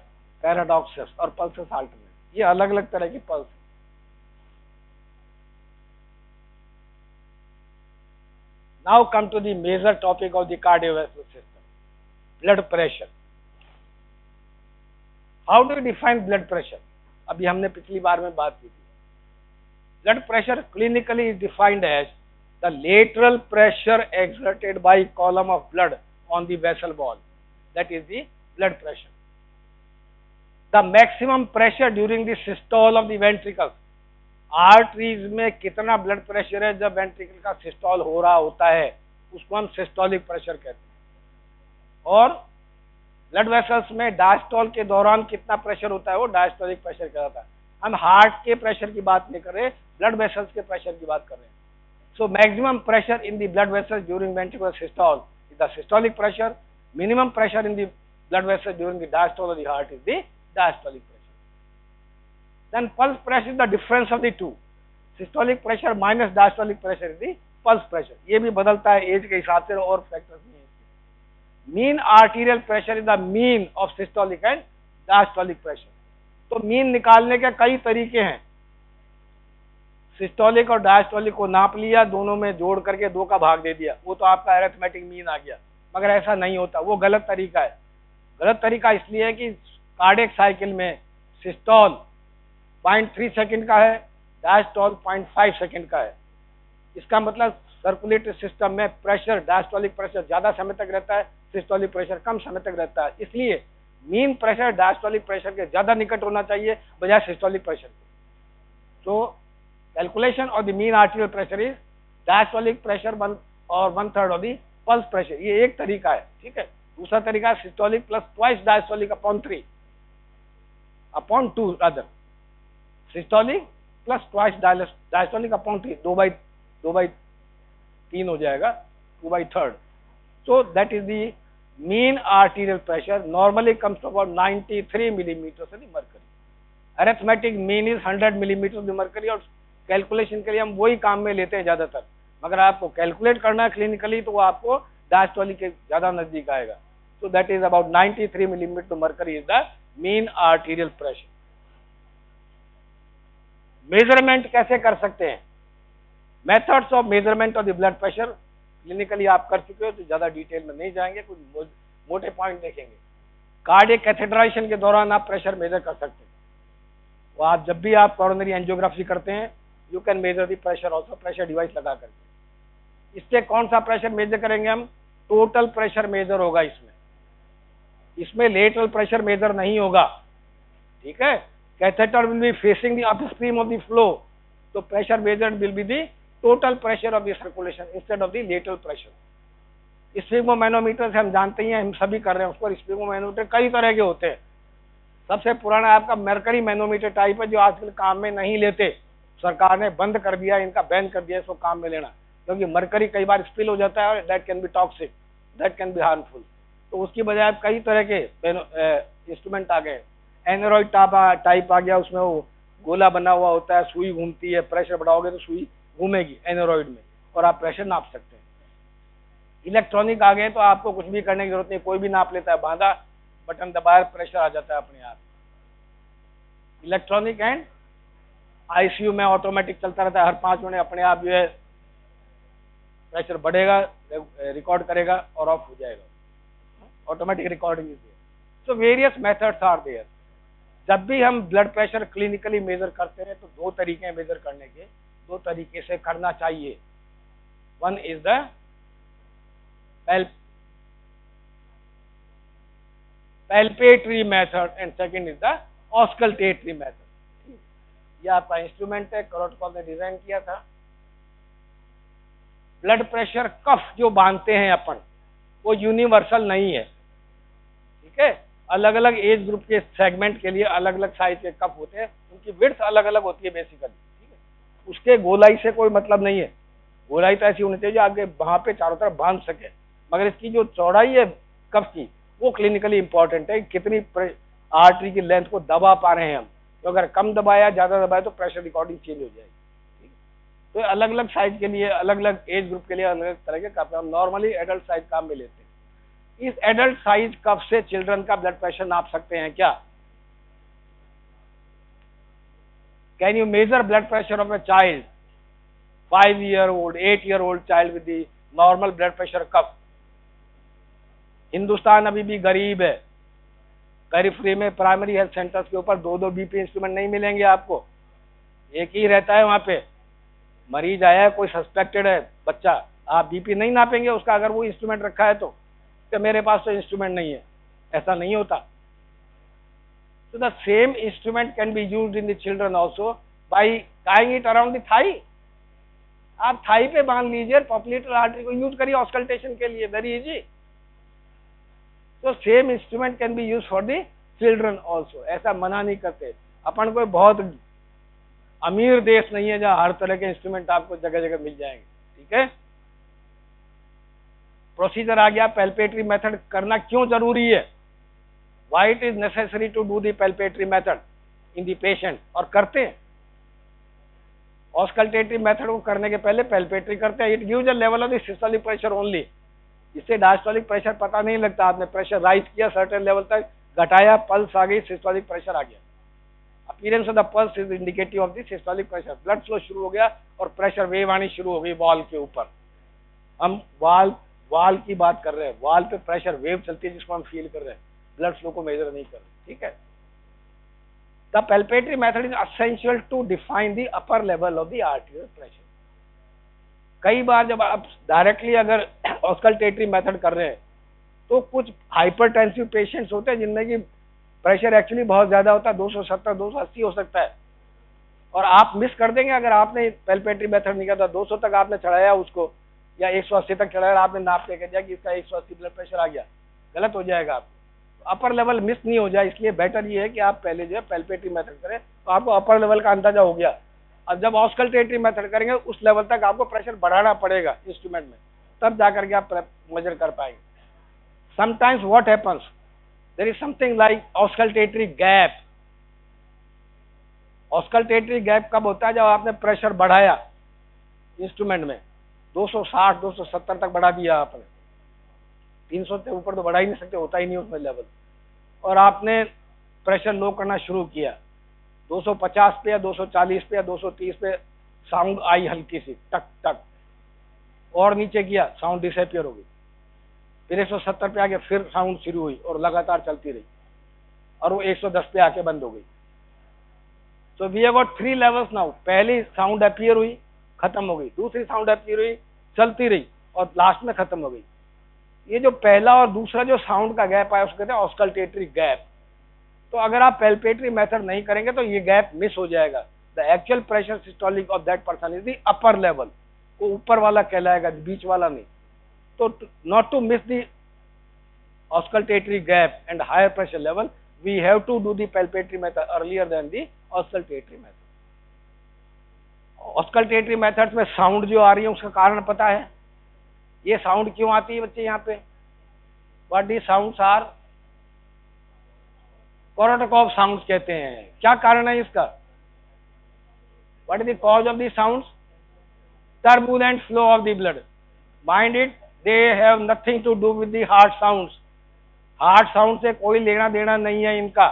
paradoxus और पल्सस अल्टरनेट, ये अलग अलग तरह की pulse. Now come to the major topic of the cardiovascular system, blood pressure. How do you define blood pressure? अभी हमने पिछली बार में बात की थी। Blood pressure clinically is defined as the lateral pressure exerted by column of blood on the vessel wall. That is the blood pressure. The maximum pressure during the systole of the ventricles. Arteries में कितना blood pressure है जब ventricle का systole हो रहा होता है, उसको हम सिस्टोलिक प्रेशर कहते हैं। और ब्लड वेसल्स में डायस्टोल के दौरान कितना प्रेशर होता है वो डायस्टोलिक प्रेशर कहलाता है। हम हार्ट के प्रेशर की बात नहीं कर रहे, ब्लड वेसल्स के प्रेशर की बात कर रहे हैं। So maximum pressure in the blood vessels during ventricular systole is the systolic pressure, minimum pressure in the blood vessels during the diastole of the heart is the diastolic pressure. Then pulse pressure is the difference of the two. Systolic pressure minus diastolic pressure is the pulse pressure. ये भी बदलता है as के हिसाब से और factors नहीं है। Mean arterial pressure is the mean of systolic and diastolic pressure. तो मीन निकालने के कई तरीके हैं। सिस्टोलिक और डायस्टोलिक को नाप लिया, दोनों में जोड़ करके 2 का भाग दे दिया, वो तो आपका अरिथमेटिक मीन आ गया। मगर ऐसा नहीं होता, वो गलत तरीका है। गलत तरीका इसलिए है कि कार्डियक साइकिल में सिस्टोल 0.3 सेकंड का है, डायस्टोल 0.5 सेकंड का है। इसका मतलब सर्कुलेटरी सिस्टम में प्रेशर, डायस्टोलिक प्रेशर ज्यादा समय तक रहता है, सिस्टोलिक प्रेशर कम समय तक रहता है। इसलिए मीन प्रेशर डायस्टोलिक प्रेशर के ज्यादा निकट होना चाहिए बजाय सिस्टोलिक प्रेशर के। तो calculation of the mean arterial pressure is diastolic pressure 1 और 1/3 ऑफ द पल्स प्रेशर, ये एक तरीका है, ठीक है। दूसरा तरीका systolic plus twice diastolic upon 3 upon 2 other, systolic plus twice diastolic upon 3, 2/3 हो जाएगा, 2/3। So that is the mean arterial pressure normally comes to about 93 millimeters of the mercury. Arithmetic mean is 100 millimeters of the mercury और calculation के लिए हम वही काम में लेते हैं ज्यादातर। मगर आपको कैलकुलेट करना है क्लिनिकली तो वो आपको डायस्टोलिक के ज्यादा नजदीक आएगा। So that is about 93 millimeters of mercury is the mean arterial pressure. Measurement कैसे कर सकते हैं? Methods of measurement of the blood pressure clinically आप कर चुके हो तो ज्यादा डिटेल में नहीं जाएंगे, कुछ मोटे पॉइंट देखेंगे। कार्डियक कैथेटराइजेशन के दौरान आप प्रेशर मेजर कर सकते हैं। वो आप जब भी आप कोरोनरी एंजियोग्राफी करते हैं you can measure the pressure also, pressure device लगा करके। इससे कौन सा प्रेशर मेजर करेंगे हम? टोटल प्रेशर मेजर होगा इसमें लेटरल प्रेशर मेजर नहीं होगा, ठीक है। Catheter will be facing the upstream of the flow, so pressure measured will be the total pressure of the circulation instead of the lateral pressure. स्पिगमोमैनोमीटर से हम जानते ही हैं, हम सभी कर रहे हैं उसको। स्पिगमोमैनोमीटर कई तरह के होते हैं। सबसे पुराना आपका मरकरी मैनोमीटर टाइप है जो आजकल काम में नहीं लेते, सरकार ने बंद कर दिया, इनका बैन कर दिया इसको काम में लेना, क्योंकि मरकरी कई बार स्पिल हो जाता है और that can be toxic, that can be harmful. तो उसकी बजाय कई तरह के इंस्ट्रूमेंट आ गए। एनोरॉइड टाइप आ गया, उसमें वो गोला बना हुआ होता है, सुई घूमती है, प्रेशर बढ़ाओगे तो सुई घूमेगी एनोरॉइड में और आप प्रेशर नाप सकते हैं। इलेक्ट्रॉनिक आ गए तो आपको कुछ भी करने की जरूरत नहीं, कोई भी नाप लेता है, बांधा बटन दबाया प्रेशर आ जाता है अपने आप। इलेक्ट्रॉनिक एंड आईसीयू में ऑटोमेटिक चलता रहता है, हर 5 मिनट अपने आप जो है प्रेशर बढ़ेगा, रिकॉर्ड करेगा और ऑफ हो जाएगा, automatic recording is there. So various methods are there. जब भी हम ब्लड प्रेशर क्लिनिकली मेजर करते हैं तो 2 तरीके हैं मेजर करने के, 2 तरीके से करना चाहिए। One is the palpatory method and second is the auscultatory method। ये आपका इंस्ट्रूमेंट है, करोटकॉल ने डिजाइन किया था। ब्लड प्रेशर कफ जो बांधते हैं अपन, वो यूनिवर्सल नहीं है, ठीक है। अलग अलग एज ग्रुप के सेगमेंट के लिए अलग अलग साइज के कफ होते हैं, उनकी विड्थ अलग अलग होती है बेसिकली, ठीक है। उसके गोलाई से कोई मतलब नहीं है, गोलाई तो ऐसी होनी चाहिए जो आपके वहां पे चारों तरफ बांध सके, मगर इसकी जो चौड़ाई है कफ की, वो क्लिनिकली इंपॉर्टेंट है। कितनी आर्टरी की लेंथ को दबा पा रहे हैं हम, तो अगर कम दबाया ज्यादा दबाया तो प्रेशर रिकॉर्डिंग चेंज हो जाएगी, ठीक है। तो अलग अलग साइज के लिए, अलग अलग एज ग्रुप के लिए अलग अलग तरह के कफ हम नॉर्मली एडल्ट साइज काम में लेते हैं। इस एडल्ट साइज कफ से चिल्ड्रन का ब्लड प्रेशर नाप सकते हैं क्या? Can you measure blood pressure of a child, 5-year-old, 8-year-old child with the normal blood pressure cuff? Hindustan अभी भी गरीब है, पेरिफेरी में प्राइमरी हेल्थ सेंटर्स के ऊपर दो बीपी इंस्ट्रूमेंट नहीं मिलेंगे आपको, एक ही रहता है वहां पे। मरीज आया है, कोई सस्पेक्टेड है बच्चा, आप बीपी नहीं नापेंगे उसका अगर वो इंस्ट्रूमेंट रखा है तो, कि मेरे पास तो इंस्ट्रूमेंट नहीं है, ऐसा नहीं होता। तो the same instrument can be used in the children also by tying it around the thigh. आप थाई पे बांध लीजिए, पॉपुलेटर आर्टरी को यूज करिए ऑस्कल्टेशन के लिए, वेरी इजी। तो same instrument can be use for the children also, ऐसा मना नहीं करते। अपन कोई बहुत अमीर देश नहीं है जहां हर तरह के इंस्ट्रूमेंट आपको जगह जगह मिल जाएंगे, ठीक है। प्रोसीजर आ गया, पैल्पेटरी मेथड करना क्यों जरूरी है, why it is necessary to do the palpatory method in the patient, और करते हैं। ऑस्कल्टेटरी मेथड को करने के पहले पैल्पेटरी करते हैं, it gives a level of the systolic pressure only, इससे डायस्टोलिक प्रेशर पता नहीं लगता। आपने प्रेशर राइज किया सर्टेन लेवल तक, घटाया, पल्स आ गई, सिस्टोलिक प्रेशर आ गया। Appearance of the pulse is indicative of the systolic pressure, blood flow शुरू हो गया और प्रेशर वेव आनी शुरू हो गई वॉल के ऊपर। हम वाल की बात कर रहे हैं, वाल पे प्रेशर वेव चलती है जिसको हम फील कर रहे हैं, ब्लड फ्लो को मेजर नहीं कर रहे, ठीक है। The palpatory method is essential to define the upper level of the arterial pressure. कई बार जब आप डायरेक्टली अगर ऑस्कल्टेटरी मेथड कर रहे हैं तो कुछ हाइपरटेंसिव पेशेंट्स होते हैं जिनमें की प्रेशर एक्चुअली बहुत ज्यादा होता है, 270 280 हो सकता है, और आप मिस कर देंगे अगर आपने पैल्पेटरी मेथड नहीं किया। 200 तक आपने चढ़ाया उसको या 180 तक चढ़ाया, आपने नाप के कह दिया कि इसका 180 ब्लड प्रेशर आ गया, गलत हो जाएगा। आप अपर लेवल मिस नहीं हो जाए, इसलिए बेटर ये है कि आप पहले जो है पैल्पेटरी मेथड करें, तो आपको अपर लेवल का अंदाजा हो गया। अब जब ऑस्कल्टेटरी मेथड करेंगे उस लेवल तक आपको प्रेशर बढ़ाना पड़ेगा इंस्ट्रूमेंट में, तब जाकर के आप मेजर कर पाएंगे। Sometimes what happens, there is something like auscultatory gap. Auscultatory gap कब होता है, जब आपने प्रेशर बढ़ाया इंस्ट्रूमेंट में, 260 270 तक बढ़ा दिया आपने, 300 से ऊपर तो बढ़ा ही नहीं सकते, होता ही नहीं उसमें लेवल, और आपने प्रेशर लो करना शुरू किया 250 पे या 240 पे या 230 पे, साउंड आई हल्की सी टक टक, और नीचे किया साउंड डिसअपियर हो गई, फिर 170 पे आ गया, फिर साउंड शुरू हुई और लगातार चलती रही, और वो 110 पे आके बंद हो गई। So we have got 3 levels now. पहली साउंड अपीयर हुई, खत्म हो गई, दूसरी साउंड अपीयर हुई, चलती रही, और लास्ट में खत्म हो गई। ये जो पहला और दूसरा जो साउंड का गैप आया उसको कहते हैं ऑस्कल्टेटरी गैप। तो अगर आप पैल्पेटरी मेथड नहीं करेंगे तो ये गैप मिस हो जाएगा। The actual pressure systolic of that person is the upper level, वो ऊपर वाला कहलाएगा, बीच वाला नहीं। तो not to miss the auscultatory gap and higher pressure level, we have to do the palpatory method earlier than the auscultatory method. auscultatory methods में sound जो आ रही है उसका कारण पता है, ये साउंड क्यों आती है बच्चे यहाँ पे, what the sounds are, Korotkoff sounds कहते हैं। क्या कारण है इसका, what is the cause of the sounds, turbulent flow of the blood, mind it, they have nothing to do with the heart sounds. Heart sound से कोई लेना देना नहीं है इनका,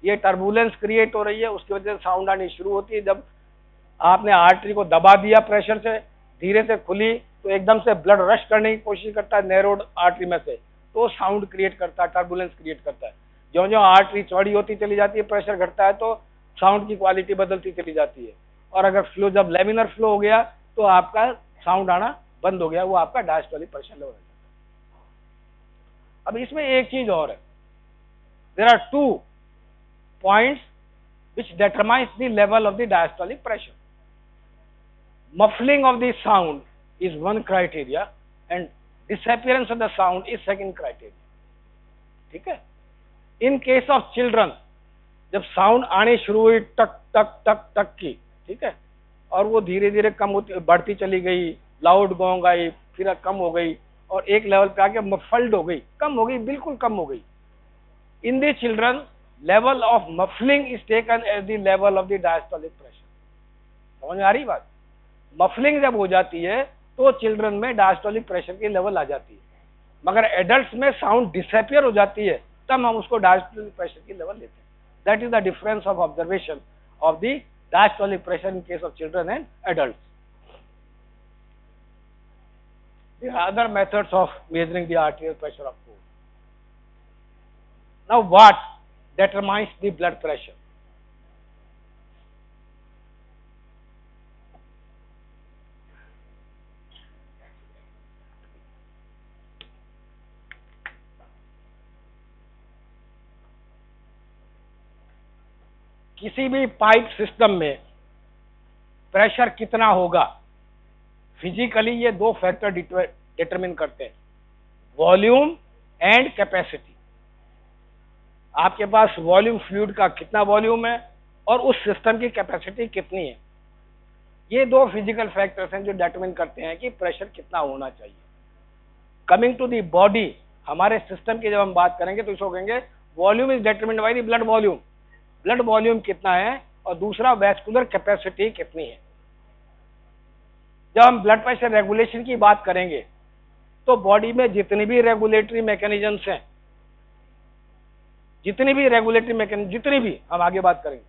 ये टर्बुलेंस क्रिएट हो रही है, उसकी वजह से साउंड आनी शुरू होती है। जब आपने आर्टरी को दबा दिया प्रेशर से, धीरे से खुली तो एकदम से ब्लड रश करने की कोशिश करता है नैरोड आर्टरी में से, तो साउंड क्रिएट करता है, टर्बुलेंस क्रिएट करता है। जो जो आर्टरी चौड़ी होती चली जाती है, प्रेशर घटता है तो साउंड की क्वालिटी बदलती चली जाती है, और अगर फ्लो जब लेमिनर फ्लो हो गया तो आपका साउंड आना बंद हो गया, वो आपका डायस्टोलिक प्रेशर लेवल है। अब इसमें एक चीज और है, there are 2 points which determines the level of the diastolic pressure. Muffling of the sound is one criteria and disappearance of the sound is second criteria. ठीक है. In case of children, जब साउंड आने शुरू हुई टक टक टक टक की, ठीक है, और वो धीरे धीरे कम होती बढ़ती चली गई, लाउड गोंग आई, फिर कम हो गई और एक लेवल पे आके मफल्ड हो गई, कम हो गई, बिल्कुल कम हो गई. In the children level of muffling is taken as the level of the diastolic pressure. समझ में आ रही बात? मफलिंग जब हो जाती है तो चिल्ड्रन में डायस्टोलिक प्रेशर की लेवल आ जाती है, मगर एडल्ट्स में साउंड डिसअपियर हो जाती है तब हम उसको डायस्टोलिक प्रेशर की लेवल लेते हैं. That is the difference of observation of the diastolic pressure in case of children and adults. There are other methods of measuring the arterial pressure of core. Now, what determines the blood pressure? किसी भी pipe system में pressure कितना होगा, physically ये दो factor determine करते हैं, volume and capacity. आपके पास वॉल्यूम, फ्लूइड का कितना वॉल्यूम है और उस सिस्टम की कैपेसिटी कितनी है, ये दो फिजिकल फैक्टर्स हैं जो डिटरमिन करते हैं कि प्रेशर कितना होना चाहिए. कमिंग टू दी बॉडी, हमारे सिस्टम की जब हम बात करेंगे तो इसको कहेंगे volume is determined by the blood volume. Blood volume कितना है और दूसरा वैस्कुलर कैपेसिटी कितनी है. जब हम ब्लड प्रेशर रेगुलेशन की बात करेंगे तो बॉडी में जितनी भी रेगुलेटरी मैकेनिज्म्स हैं, जितनी भी हम आगे बात करेंगे,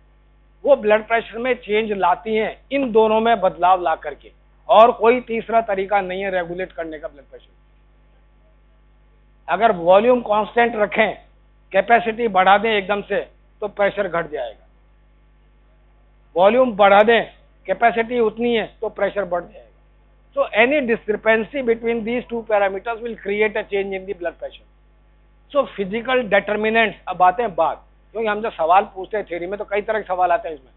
वो ब्लड प्रेशर में चेंज लाती हैं, इन दोनों में बदलाव ला करके. और कोई तीसरा तरीका नहीं है रेगुलेट करने का ब्लड प्रेशर. अगर वॉल्यूम कांस्टेंट रखें, कैपेसिटी बढ़ा दें एकदम से तो प्रेशर घट जाएगा. वॉल्यूम बढ़ा दें, कैपेसिटी उतनी है तो प्रेशर बढ़ जाएगा. So any discrepancy between these two parameters will create a change in the blood pressure. So physical determinants, अब आते हैं बात, क्योंकि हम जब सवाल पूछते हैं थ्योरी में तो कई तरह के सवाल आते हैं इसमें.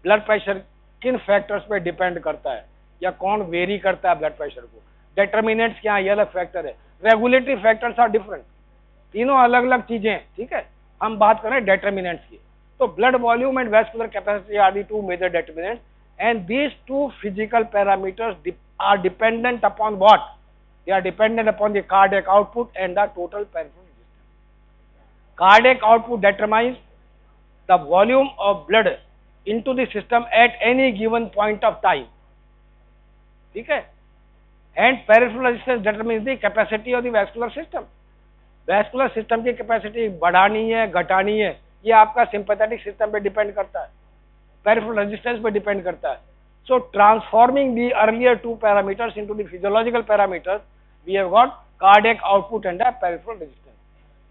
ब्लड प्रेशर किन फैक्टर्स पे डिपेंड करता है या कौन वेरी करता है ब्लड प्रेशर को. डिटर्मिनेंट्स क्या है, ये अलग फैक्टर है. Regulatory factors are different. तीनों अलग अलग चीजें हैं, ठीक है. हम बात करें डिटर्मिनेंट्स की, तो blood volume and vascular capacity are the two major determinants and these two physical parameters are dependent upon what? They are dependent upon the cardiac output and the total peripheral resistance. Cardiac output determines the volume of blood into the system at any given point of time. ठीक है. And peripheral resistance determines the capacity of the vascular system. Vascular system की capacity बढ़ानी है, घटानी है, ये आपका sympathetic system पे depend करता है, peripheral resistance पे depend करता है. So transforming the earlier two parameters into the physiological parameters, we have got cardiac output and the peripheral resistance.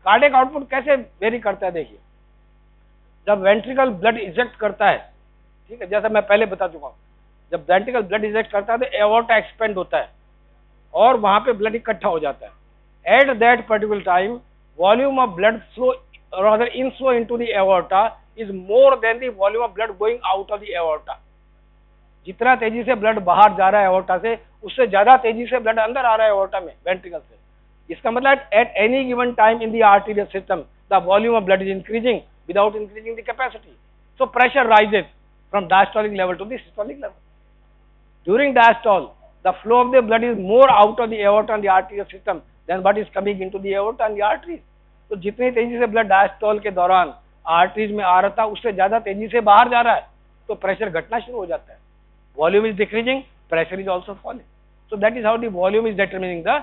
Cardiac output कैसे वेरी करता है, देखिए. जब वेंट्रिकल ब्लड इजेक्ट करता है, ठीक है, जैसा मैं पहले बता चुका हूँ, जब वेंट्रिकल ब्लड इजेक्ट करता है तो एओर्टा एक्सपेंड होता है और वहां पे ब्लड इकट्ठा हो जाता है. At that particular time volume of blood flow rather inflow into the aorta is more than the volume of blood going out of the aorta. जितना तेजी से ब्लड बाहर जा रहा है एओर्टा से, उससे ज्यादा तेजी से ब्लड अंदर आ रहा है एओर्टा में वेंट्रिकल से. इसका मतलब at any given time in the arterial system the volume of blood is increasing without increasing the capacity. So pressure rises from diastolic level to the systolic level. During diastole the flow of the blood is more out of the aorta and the arterial system than what is coming into the aorta and the arteries. तो जितनी तेजी से blood diastole के दौरान arteries में आ रहा था उससे ज्यादा तेजी से बाहर जा रहा है तो प्रेशर घटना शुरू हो जाता है. Volume is decreasing, pressure is also falling. So that is how the volume is determining the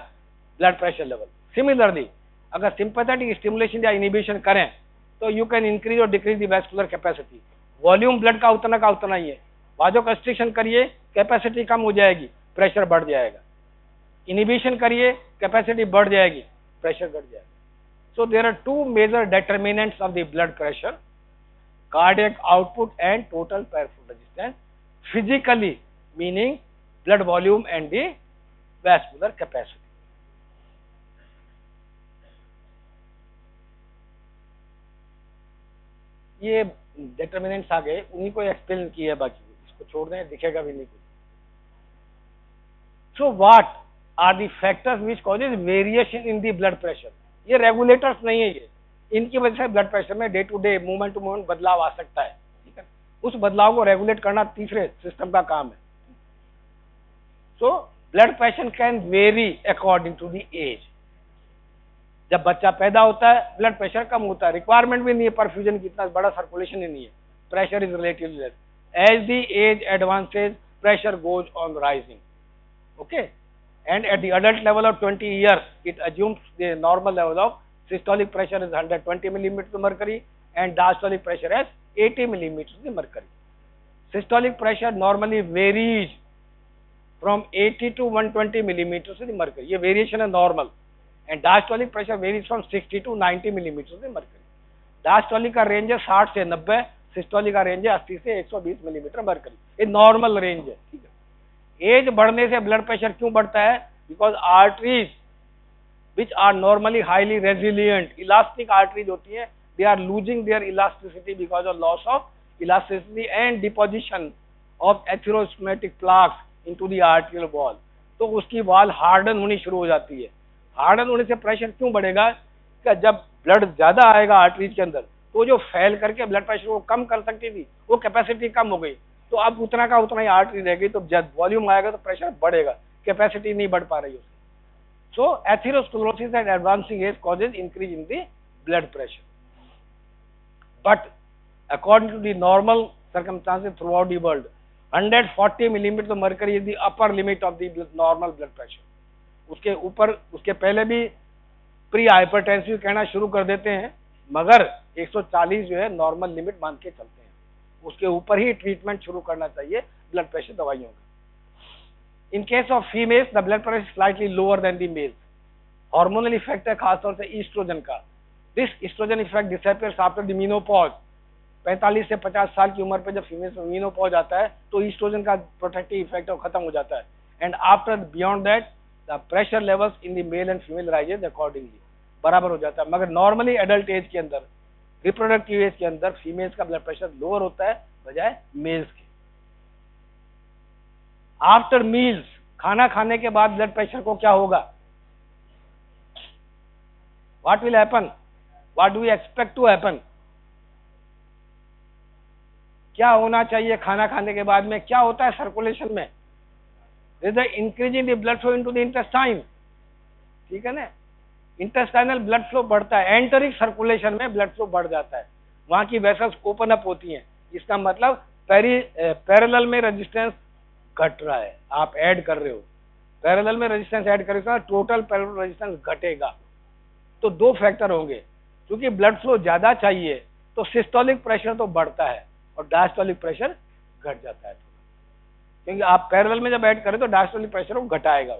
blood pressure level. Similarly, अगर sympathetic stimulation या inhibition करें तो you can increase or decrease the vascular capacity. Volume blood का उतना ही है. vasoconstriction करिए, capacity कम हो जाएगी, pressure बढ़ जाएगा. Inhibition करिए, capacity बढ़ जाएगी, pressure घट जाएगा. So there are two major determinants of the blood pressure: cardiac output and total peripheral resistance. Physically meaning blood volume and the vascular capacity. ये डिटर्मिनेंट्स आ गए, उन्हीं को एक्सप्लेन किया है, बाकी इसको छोड़ दें, दिखेगा भी नहीं कुछ. So what are the factors which causes variation in the blood pressure? ये रेगुलेटर्स नहीं है, ये इनकी वजह से ब्लड प्रेशर में डे टू मोमेंट बदलाव आ सकता है, ठीक है। उस बदलाव को रेगुलेट करना तीसरे सिस्टम का काम है। So blood pressure can vary according to the age. जब बच्चा पैदा होता है ब्लड प्रेशर कम होता है, रिक्वायरमेंट भी नहीं है परफ्यूजन की, इतना बड़ा सर्कुलेशन ही नहीं है, pressure is relatively less. As the age advances pressure goes on rising, okay, and at the adult level of 20 years it assumes the normal level of systolic pressure is 120 millimeters of mercury and diastolic pressure as 80 millimeters of mercury. Systolic pressure normally varies from 80 to 120 millimeters of mercury, ये variation है normal, and diastolic pressure varies from 60 to 90 millimeters of mercury. diastolic का range है 60 से 90, systolic का range है 80 से 120 millimetre mercury, ये normal range है, ठीक है। एज बढ़ने से ब्लड प्रेशर क्यों बढ़ता है? Because arteries which are normally highly resilient, elastic arteries होती है, they are losing their elasticity because of loss of elasticity and deposition of atherosclerotic plaques into the arterial wall. तो उसकी wall harden होनी शुरू हो जाती है। हार्डन होने से प्रेशर क्यों बढ़ेगा? क्या जब ब्लड ज्यादा आएगा आर्टरीज के अंदर तो जो फैल करके ब्लड प्रेशर को कम कर सकती थी वो कैपेसिटी कम हो गई, तो अब उतना का उतना ही आर्टरी रह गई, तो जब वॉल्यूम आएगा तो प्रेशर बढ़ेगा, कैपेसिटी नहीं बढ़ पा रही उसकी। So atherosclerosis at advancing age causes increase in the blood pressure, but according to the normal circumstances throughout the world 140 millimetre to mercury is the upper limit of the normal blood pressure. उसके ऊपर, उसके पहले भी pre hypertensive कहना शुरू कर देते हैं, मगर 140 जो है नॉर्मल लिमिट मान के चलते हैं, उसके ऊपर ही ट्रीटमेंट शुरू करना चाहिए ब्लड प्रेशर दवाइयों का। In case of females the blood pressure slightly lower than the males. Hormonal effect है खासतौर से ईस्ट्रोजन का। दिस oestrogen effect disappears after the menopause. 45 से 50 साल की उम्र पे जब फीमेल्स में मेनोपॉज आता है तो ईस्ट्रोजन का प्रोटेक्टिव इफेक्ट खत्म हो जाता है, and after beyond that the pressure levels in the male and female rises accordingly, बराबर हो जाता है। मगर नॉर्मली एडल्ट एज के अंदर, रिप्रोडक्टिव एज के अंदर फीमेल्स का ब्लड प्रेशर लोअर होता है बजाय मेल्स के। आफ्टर मील्स, खाना खाने के बाद ब्लड प्रेशर को क्या होगा? What will happen? What do we expect to happen? क्या होना चाहिए खाना खाने के बाद में? क्या होता है सर्कुलेशन में? There is increase in the blood flow into the intestine, ठीक है ना। इंटेस्टाइनल ब्लड फ्लो बढ़ता है, एंटरिक सर्कुलेशन में ब्लड फ्लो बढ़ जाता है, वहां की वेसल्स ओपन अप होती हैं। इसका मतलब पैरेलल में रेजिस्टेंस घट रहा है, आप ऐड कर रहे हो, पैरेलल में रेजिस्टेंस ऐड करेगा, टोटल पैरेलल रेजिस्टेंस घटेगा। तो दो फैक्टर होंगे, क्योंकि ब्लड फ्लो ज्यादा चाहिए तो सिस्टोलिक प्रेशर तो बढ़ता है और डायस्टोलिक प्रेशर घट जाता है, क्योंकि आप पैरेलल में जब ऐड करें तो डायस्टोलिक प्रेशर को घटाएगा।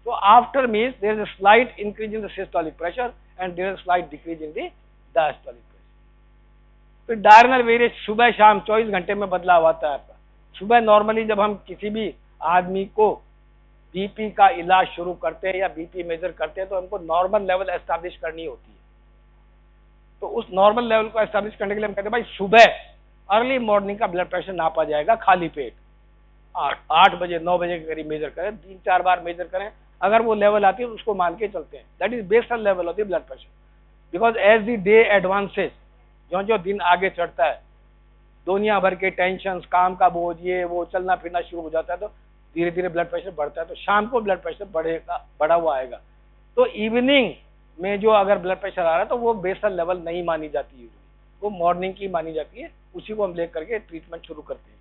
So after meals there is a slight increase in the systolic pressure and there is a slight decrease in the diastolic pressure. फिर डायरनल वेरिएशन सुबह शाम 24 घंटे में बदलाव आता है आपका। सुबह नॉर्मली जब हम किसी भी आदमी को बीपी का इलाज शुरू करते हैं या बीपी मेजर करते हैं तो हमको नॉर्मल लेवल एस्टैब्लिश करनी होती है। तो उस नॉर्मल लेवल को एस्टैब्लिश करने के लिए हम कहते हैं भाई सुबह अर्ली मॉर्निंग का ब्लड प्रेशर नापा जाएगा खाली पेट, 8 बजे 9 बजे के करीब मेजर करें, 3-4 बार मेजर करें, अगर वो लेवल आती है तो उसको मान के चलते हैं। That is basal level of the blood pressure, because as the day advances, जो जो दिन आगे चढ़ता है, दुनिया भर के टेंशन, काम का बोझ, ये वो चलना फिरना शुरू हो जाता है, तो धीरे धीरे ब्लड प्रेशर बढ़ता है। तो शाम को ब्लड प्रेशर बढ़ेगा, बढ़ा हुआ आएगा। तो इवनिंग में जो अगर ब्लड प्रेशर आ रहा है तो वो बेसल लेवल नहीं मानी जाती है, वो मॉर्निंग की मानी जाती है, उसी को हम लेकर करके ट्रीटमेंट शुरू करते हैं।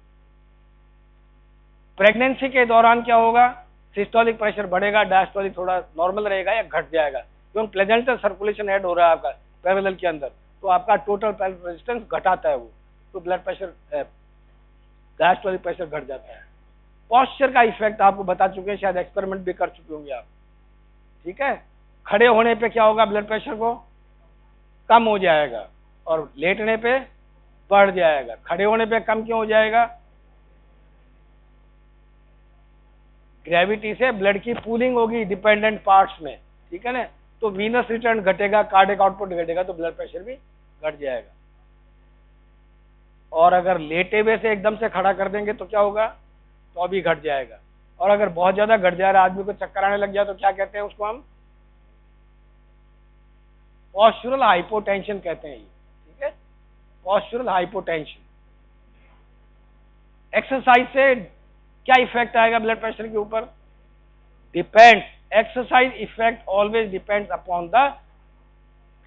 प्रेगनेंसी के दौरान क्या होगा? सिस्टोलिक प्रेशर बढ़ेगा, डायस्टोलिक थोड़ा नॉर्मल रहेगा या घट जाएगा, क्योंकि प्लेजेंटल सर्कुलेशन ऐड हो रहा है आपका पैरेलल के अंदर, तो आपका टोटल पैरेलल रेजिस्टेंस घटाता है वो, तो ब्लड प्रेशर, डायस्टोलिक प्रेशर घट जाता है। पॉस्चर का इफेक्ट आपको बता चुके हैं, शायद एक्सपेरिमेंट भी कर चुके होंगे आप, ठीक है। खड़े होने पे क्या होगा? ब्लड प्रेशर को कम हो जाएगा और लेटने पे बढ़ जाएगा। खड़े होने पे कम क्यों हो जाएगा? ग्रेविटी से ब्लड की पूलिंग होगी डिपेंडेंट पार्ट्स में, ठीक है ना, तो वीनस रिटर्न घटेगा, कार्डियक आउटपुट घटेगा, तो ब्लड प्रेशर भी घट जाएगा। और अगर लेटे हुए से एकदम से खड़ा कर देंगे तो क्या होगा? तो अभी घट जाएगा। और अगर बहुत ज्यादा घट जा रहा है, आदमी को चक्कर आने लग जाए तो क्या कहते हैं उसको हम? पोस्चुरल हाइपोटेंशन कहते हैं ये, ठीक है, पोस्चुरल हाइपोटेंशन। एक्सरसाइज से क्या इफेक्ट आएगा ब्लड प्रेशर के ऊपर? Depends, exercise effect always depends upon the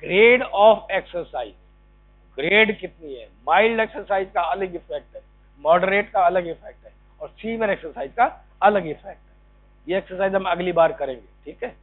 grade of exercise. Grade कितनी है? माइल्ड एक्सरसाइज का अलग इफेक्ट है, मॉडरेट का अलग इफेक्ट है, और सीवियर एक्सरसाइज का अलग इफेक्ट है। ये एक्सरसाइज हम अगली बार करेंगे, ठीक है।